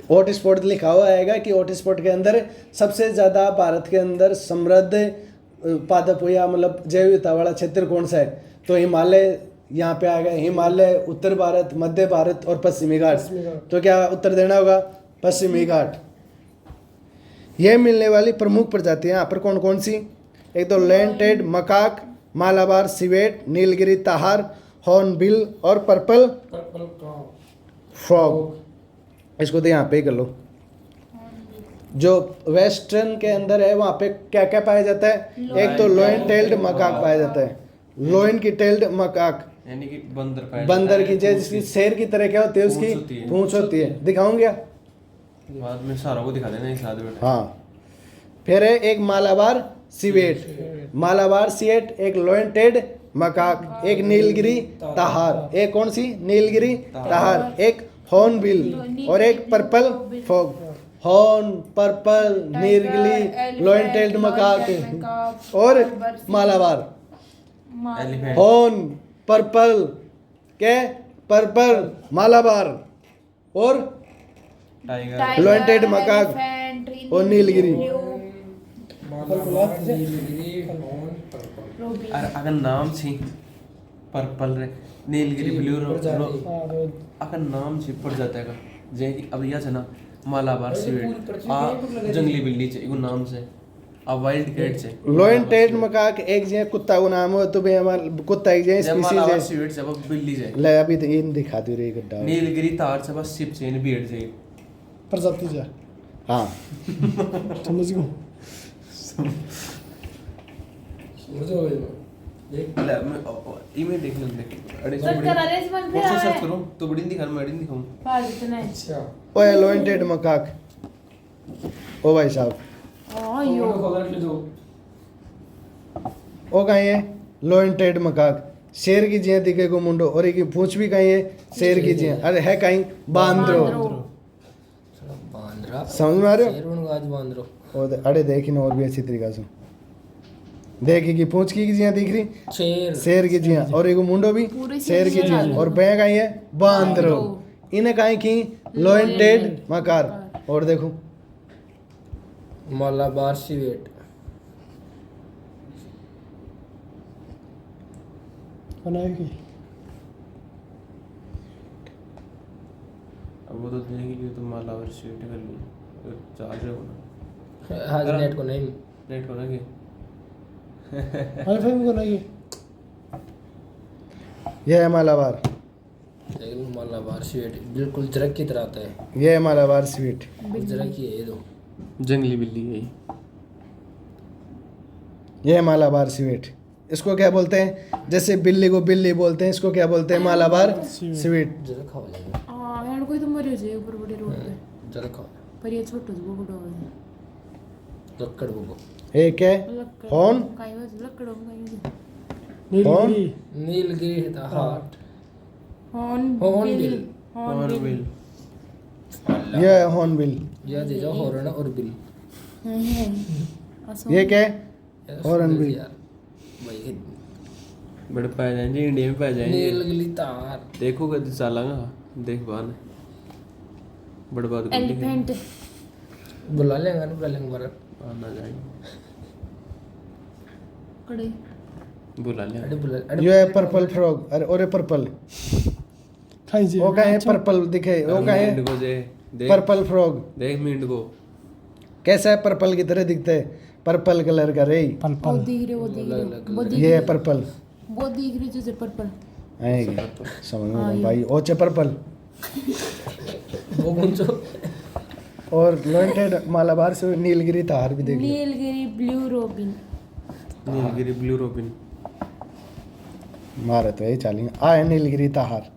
हॉटस्पॉट लिखा हुआ आएगा कि हॉटस्पॉट के अंदर सबसे ज्यादा भारत के अंदर समृद्ध पादप या मतलब जैव विविधता वाला क्षेत्र कौन सा है? तो हिमालय यहाँ पे आ गया। हिमालय, उत्तर भारत, मध्य भारत और पश्चिमी घाट। तो क्या उत्तर देना होगा? पश्चिमी घाट। यह मिलने वाली प्रमुख प्रजातियां यहाँ पर कौन कौन सी? एक तो land-Ted macaque, Malabar civet, Nilgiri tahr, hornbill और पर्पल फ्रॉग। इसको तो यहाँ पे ही कर लो। जो वेस्टर्न के अंदर है वहाँ पे क्या क्या पाया जाता है? एक तो लोइन टेल्ड मकाक पाया जाता है। लोइन की टेल्ड मकाक यानी कि बंदर पाया बंदर की, जिसकी शेर की तरह क्या होती है? उसकी पूंछ होती है। दिखाऊंगा बाद में सारों को दिखा देना एक साथ में। हाँ। फिर है एक मालाबार सिवेट, मालाबार सिवेट, एक लोइंटेड मकाक, एक नीलगिरी ताहार, एक कौन सी? नीलगिरी ताहार, एक हॉर्नबिल और एक purple frog. Horn, purple, Nilgiri, lion tailed macaque और मालाबार। एलिफेंट, हॉर्न, पर्पल के पर्पल, मालाबार और टाइगर, लोइंटेड मकाक और नीलगिरी। अगर नाम छी पर्पल रे नीलगिरी ब्लू अगर नाम छी पड़ जाता है जे कि अब यह है ना मालाबार सिवेट आ जंगली बिल्ली छे एगो नाम से आ वाइल्ड कैट छे। लोइंटेड मकाक एक जे कुत्ता को नाम हो तो बे हमार कुत्ता एक जे स्पीशीज मालाबार है। सिवेट से अब बिल्ली छे। ले अभी तो इन दिखा दो रे गड्ढा। नीलगिरी तार से बस शिप चेन बीड़ छे प्रजाति जा। हाँ समझ गयो। ले मैं इमेज देख ले अड़े सर करारे से मन पे आ सर्च रहा है। करो तो बड़ी दिखा मैं नहीं दिखाऊं। फाड़ इतना है। ओए लोइंटेड मकाक ओ भाई साहब हां यो ओ कहीं है लोइंटेड मकाक। शेर की जिया दिखे को मुंडो और एक पूंछ भी कहीं है शेर की जिया। अरे है कहीं बांदरो। बांद्रा समझ में आ रहे हो? शेरवन गाज बांद्रो और अरे देखी और भी अच्छी तरीका से देखी कि पूंछ की जिया दिख रही शेर शेर की जिया और एक मुंडो भी पूरे शेर की जिया और भैया कहीं है बांदरो। इन्हें कहीं की लोइंटेड मकार। और देखो मालाबार सिवेट बनाएगी। अब वो तो देखेगी कि तुम मालाबार सिवेट कर लो चार्ज है ना आज नेट को नहीं नेट हो ना कि वाईफाई भी बनाएगी। यह है मालाबार। लेकिन मालाबार सिवेट बिल्कुल जरक की तरह आता है। यह है मालाबार स्वीट। जरक ही है ये दो जंगली बिल्ली है यह है मालाबार स्वीट। इसको क्या बोलते हैं? जैसे बिल्ली को बिल्ली बोलते हैं, इसको क्या बोलते हैं? मालाबार स्वीट। जरा खाओ जाएगा हाँ यार कोई तो मरे जाए ऊपर बड़े रोड पे जरा खाओ पर ये छोटो वो बड़ा हो लक्कड़ वो एक है हॉर्न, काई बस लकड़ो काई Nilgiri Nilgiri the heart hornbill hornbill ये है हॉर्नबिल। या दे जाओ हॉर्न और बिल ये क्या है? हॉर्नबिल। भाई बड़े पाए जाएंगे इंडिया में पाए जाएंगे। नीलगिरी तार देखो कद चलांगा देख बान बड़ बात कर ली एलिफेंट बुला लेंगे बार आना जाएंगे कड़े बुला ले अरे बुला ये है पर्पल फ्रॉग। अरे और पर्पल खाई जी वो क्या है? पर्पल दिखे वो क्या है? मींड को जे देख पर्पल फ्रॉग देख मींड को कैसा है? पर्पल की तरह दिखता है, पर्पल कलर का रे। वो पल दिख रहे वो दिख रहे वो दिख ये है पर्पल। वो दिख रहे जैसे पर्पल आएगी समझ में भाई। ओचे पर्पल वो कौन सा और लॉन्टेड मालाबार से नीलगिरी तार भी देख लो। Nilgiri blue robin Nilgiri blue robin मारे तो यही चालेंगे। आ है नीलगिरी ताहार।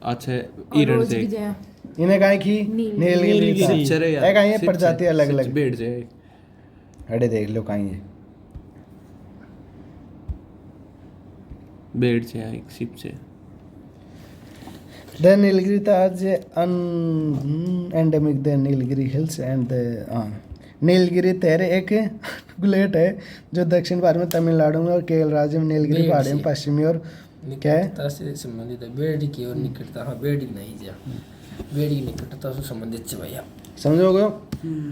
अच्छा ईरन रोज से भी जाया इन्हें कहा की नीलगिरी ताहार। सिचरे यार है कहीं ये प्रजाति अलग अलग। बैठ जाए अरे देख लो कहीं ये बैठ जाए एक सिप से The Nilgiri Taj endemic the Nilgiri hills and the Nilgiri तेरे एक गुलेट है जो दक्षिण भारत में तमिलनाडु में और केरल राज्य में नीलगिरी पहाड़ी में पश्चिमी और क्या है? निकटता से संबंधित है बेड़ी की और निकटता हाँ बेड़ी नहीं जा बेड़ी की निकटता से संबंधित है भैया समझोगे?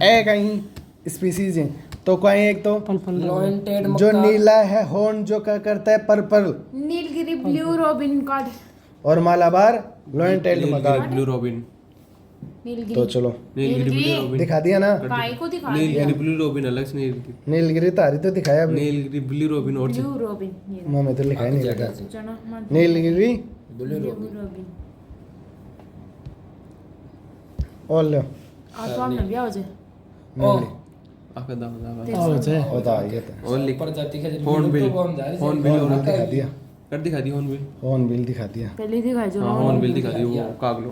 ए कहीं स्पीसीज है तो कहीं एक तो लॉन्टेड जो नीला है हॉर्न जो क्या करता है? पर्पल। नीलगिरी ब्लू रोबिन कार्ड और Malabar lion tailed macaque. Blue robin Nilgiri तो चलो नीलगिरी ब्लू रोबिन दिखा दिया ना। काय को दिखा नीलगिरी ब्लू रोबिन अलग से नीलगिरी नीलगिरी तारी तो दिखाया अभी। नीलगिरी ब्लू रोबिन और ब्लू रोबिन ये मैं तो लिखा ही नहीं लगा। जाना मान नीलगिरी ब्लू रोबिन और लो आ तो हमने भी आ जाए आका दाम आओ जे होता ये तो और लिख प्रजाति का हॉर्नबिल हॉर्नबिल और दिखा दिया। कर दिखा दी हॉर्नबिल हॉर्नबिल दिखा दिया। पहले दिखा जो हाँ हॉर्नबिल दिखा दी वो कागलो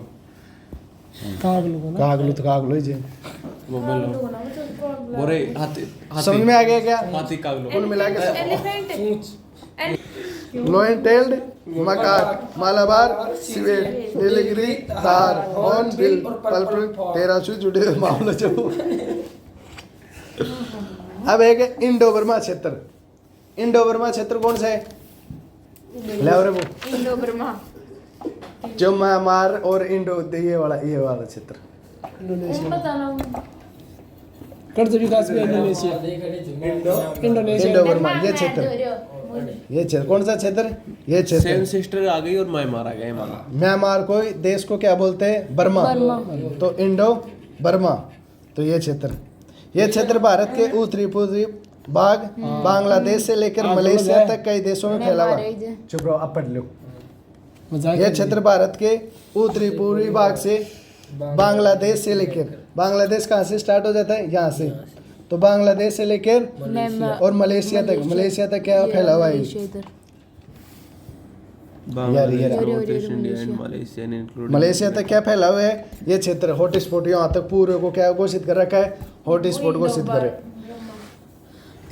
कागलो को ना कागलू तो कागलू ही जे। वो बोलो बोरे हाथी समझ में आ गया क्या? हाथी कागलो कुल मिला के elephant lion tailed macaque Malabar civet Nilgiri तार हॉर्नबिल पर्पल तेरा से जुड़े हुए मामले जो। अब एक है इंडो बर्मा क्षेत्र। इंडो बर्मा क्षेत्र कौन सा है? ले रे वो इंडो बर्मा जो म्यांमार और इंडो ये वाला क्षेत्र। पता ना कर्ज विकास में इंडोनेशिया इंडोनेशिया इंडो बर्मा ये क्षेत्र। ये क्षेत्र कौन सा क्षेत्र? ये सेवन क्षेत्र सिस्टर आ गई और म्यांमार आ गया माला म्यांमार को देश को क्या बोलते हैं? बर्मा। तो इंडो बर्मा तो ये क्षेत्र भारत के उत्तरी पूर्वी भाग बांग्लादेश से लेकर मलेशिया तक कई देशों में फैला हुआ। चुप रहो अब पढ़ लो। यह क्षेत्र भारत के उत्तरी पूर्वी भाग से बांग्लादेश से लेकर बांग्लादेश कहाँ से स्टार्ट हो जाता है? यहाँ से। तो बांग्लादेश से लेकर और मलेशिया तक क्या फैला हुआ है? मलेशिया तक क्या फैला हुआ है? ये क्षेत्र हॉट स्पॉट यहाँ तक पूरे को क्या घोषित कर रखा है? हॉट स्पॉट घोषित करे।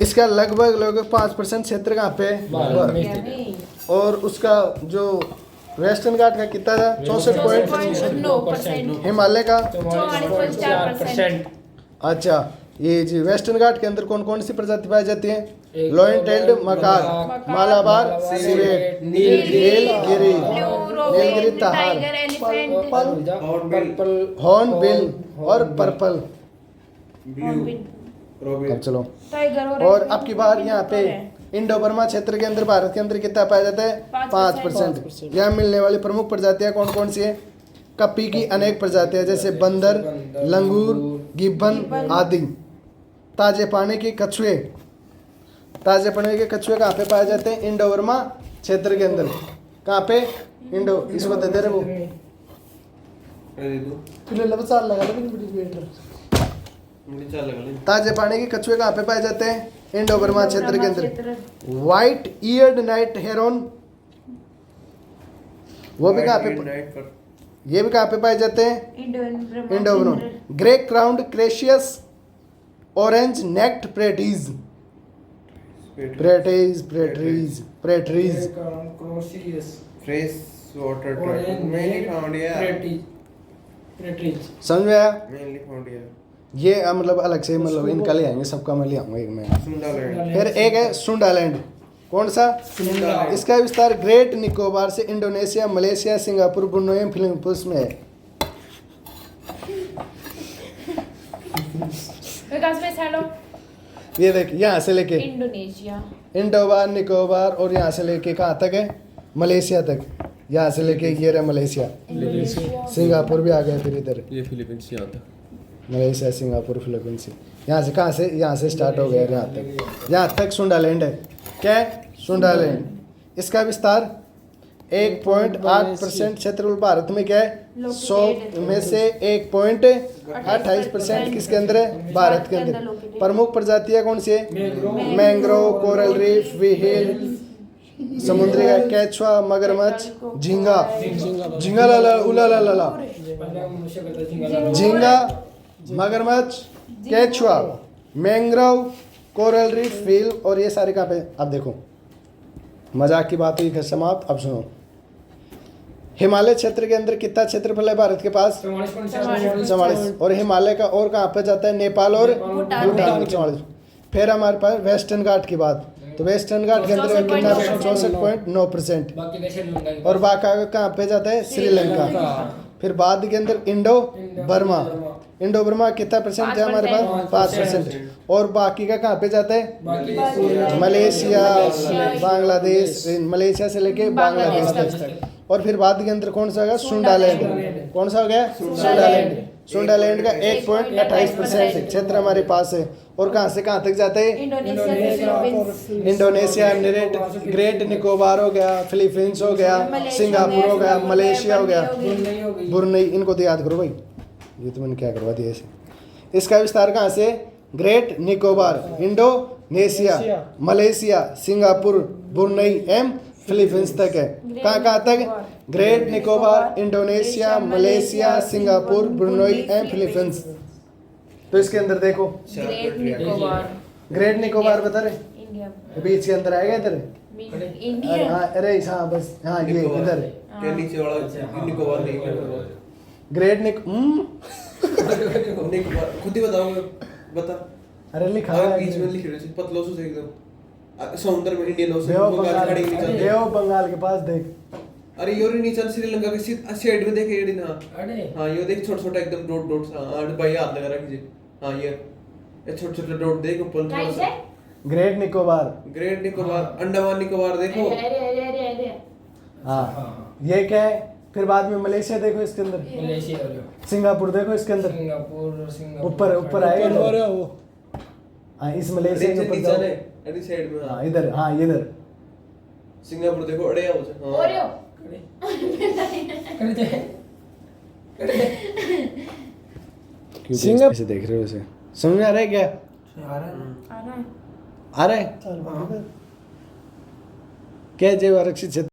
इसका लगभग 5% क्षेत्र कहाँ पे है? और उसका जो वेस्टर्न घाट का कितना था? 64.9%। हिमालय का 44.4%। अच्छा ये जी वेस्टर्न घाट के अंदर कौन कौन सी प्रजाति पाई जाती है? Lion tailed macaque Malabar civet Nilgiri tahr hornbill और पर्पल। अब चलो और अब की बार यहाँ पे इंडो बर्मा क्षेत्र के अंदर भारत के अंदर कितना पाया जाता है? 5%। यहाँ मिलने वाली प्रमुख प्रजातियाँ कौन कौन सी है? कपी की अनेक प्रजातियाँ जैसे बंदर लंगूर गिब्बन आदि। ताजे पानी के कछुए कहाँ पे पाए जाते हैं? इंडो बर्मा क्षेत्र के अंदर। कहाँ पे? इंडो इसको दे दे रहे वो ताजे पानी के कछुए कहाँ पे पाए जाते हैं? इंडो बर्मा क्षेत्र के अंदर। व्हाइट ईयर्ड नाइट हेरोन, वो भी कहाँ पे, ये भी कहाँ पे पाए जाते हैं? Indo Burma. Grey crowned crocias orange necked partridges, partridges fresh water turtle mainly found here, समझ में आया? Mainly found here. ये मतलब अलग से मतलब इनका ले आएंगे, सबका मैं ले आऊंगा एक में। सुंडालैंड, फिर एक है सुंडालैंड, कौन सा? इसका विस्तार ग्रेट निकोबार से Indonesia, Malaysia, Singapore, Brunei, Philippines में है। विकास में हेलो ये देख, यहाँ से लेके इंडोनेशिया, इंडोबार, निकोबार और यहाँ से लेके कहाँ तक है? मलेशिया तक। यहाँ से लेके ये रहा मलेशिया, सिंगापुर भी आ गया, फिर इधर ये फिलीपींस यहाँ तक, मलेशिया, सिंगापुर, फिलीपींस। यहाँ से कहाँ से? यहाँ से स्टार्ट हो गया यहाँ तक सुंडालैंड है। क्या है? सुंडालैंड। इसका विस्तार 1.8% क्षेत्रफल भारत में क्या है? 100 में से 1.28% किसके अंदर है? भारत के अंदर। प्रमुख प्रजातियां कौन सी है? मैंग्रोव, कोरल रीफ, व्हेल, समुद्री का केचुआ, मगरमच्छ, झींगा, झींगा लाला उला लाला, झींगा, मगरमच्छ, केचुआ, मैंग्रोव, कोरल रीफ, व्हेल, और ये सारे कहाँ पे? अब देखो, मजाक की बात हुई समाप्त। अब सुनो, हिमालय क्षेत्र के अंदर कितना क्षेत्रफल है भारत के पास? 44। और हिमालय का और कहाँ पे जाता है? नेपाल और भूटान में 44। फिर हमारे पास वेस्टर्न घाट की बात, तो वेस्टर्न घाट के अंदर कितना? 64.9%। और बाकी कहाँ पे जाता है? श्रीलंका। फिर बाद के अंदर इंडो बर्मा, इंडो बर्मा कितना परसेंट है हमारे पास? 5%। और बाकी का कहाँ पे जाता है? मलेशिया, बांग्लादेश, मलेशिया से लेके बांग्लादेश तक। और फिर बाद के अंदर कौन सा होगा? सुंडालैंड। कौन सा हो गया? सुंडालैंड। सुंडालैंड का 1.28% क्षेत्र हमारे पास है। और कहाँ से कहाँ तक जाते हैं? इंडोनेशिया, ग्रेट निकोबार हो गया, फिलीपींस हो गया, सिंगापुर हो गया, मलेशिया हो गया, ब्रुनई। इनको तो याद करो भाई, ये तो मैंने क्या करवा दिया ऐसे। इसका विस्तार कहाँ से? Great Nicobar, Indonesia, Malaysia, Singapore, Brunei एवं फिलीपींस तक है। कहाँ कहाँ तक? Great Nicobar, Indonesia, Malaysia, Singapore, Brunei and Philippines. तो इसके अंदर देखो, ग्रेट निकोबार बता रहे, इंडिया, बीच के अंदर आएगा इधर। इंडिया, हाँ, अरे हाँ, बस हाँ, ये इधर क्या नीचे वाला निकोबार नहीं है? ग्रेट निकोबार खुद ही बताओ, बता। अरे लिखा हाँ, है बीच में लिख रहे थे पतलों से एकदम समुद्र में, इंडियन ओशन, बेव वो गाड़ी खड़ी नहीं चलती। बंगाल के पास देख। अरे यो रे नीचे श्रीलंका के साइड में देख, ये ना, हाँ यो देख छोटा छोटा एकदम डॉट डॉट सा। हाँ भाई हाथ लगा रहा कीजिए। हाँ ये छोटे छोटे डॉट देख ऊपर थोड़ा सा। ग्रेट निकोबार, ग्रेट निकोबार, अंडमान निकोबार देखो। अरे हाँ ये क्या है? फिर बाद में मलेशिया देखो इसके अंदर, सिंगापुर देखो इसके अंदर, ऊपर ऊपर आएगा वो। हाँ, इस मलेशिया के ऊपर नीचे जाओ। ने अरे साइड में। हाँ इधर, हाँ इधर सिंगापुर देखो, अड़े आओ। हाँ ओरियो सिंगापुर से देख रहे हो उसे, समझ में आ रहा है क्या? आ रहा है क्या? जैव आरक्षित क्षेत्र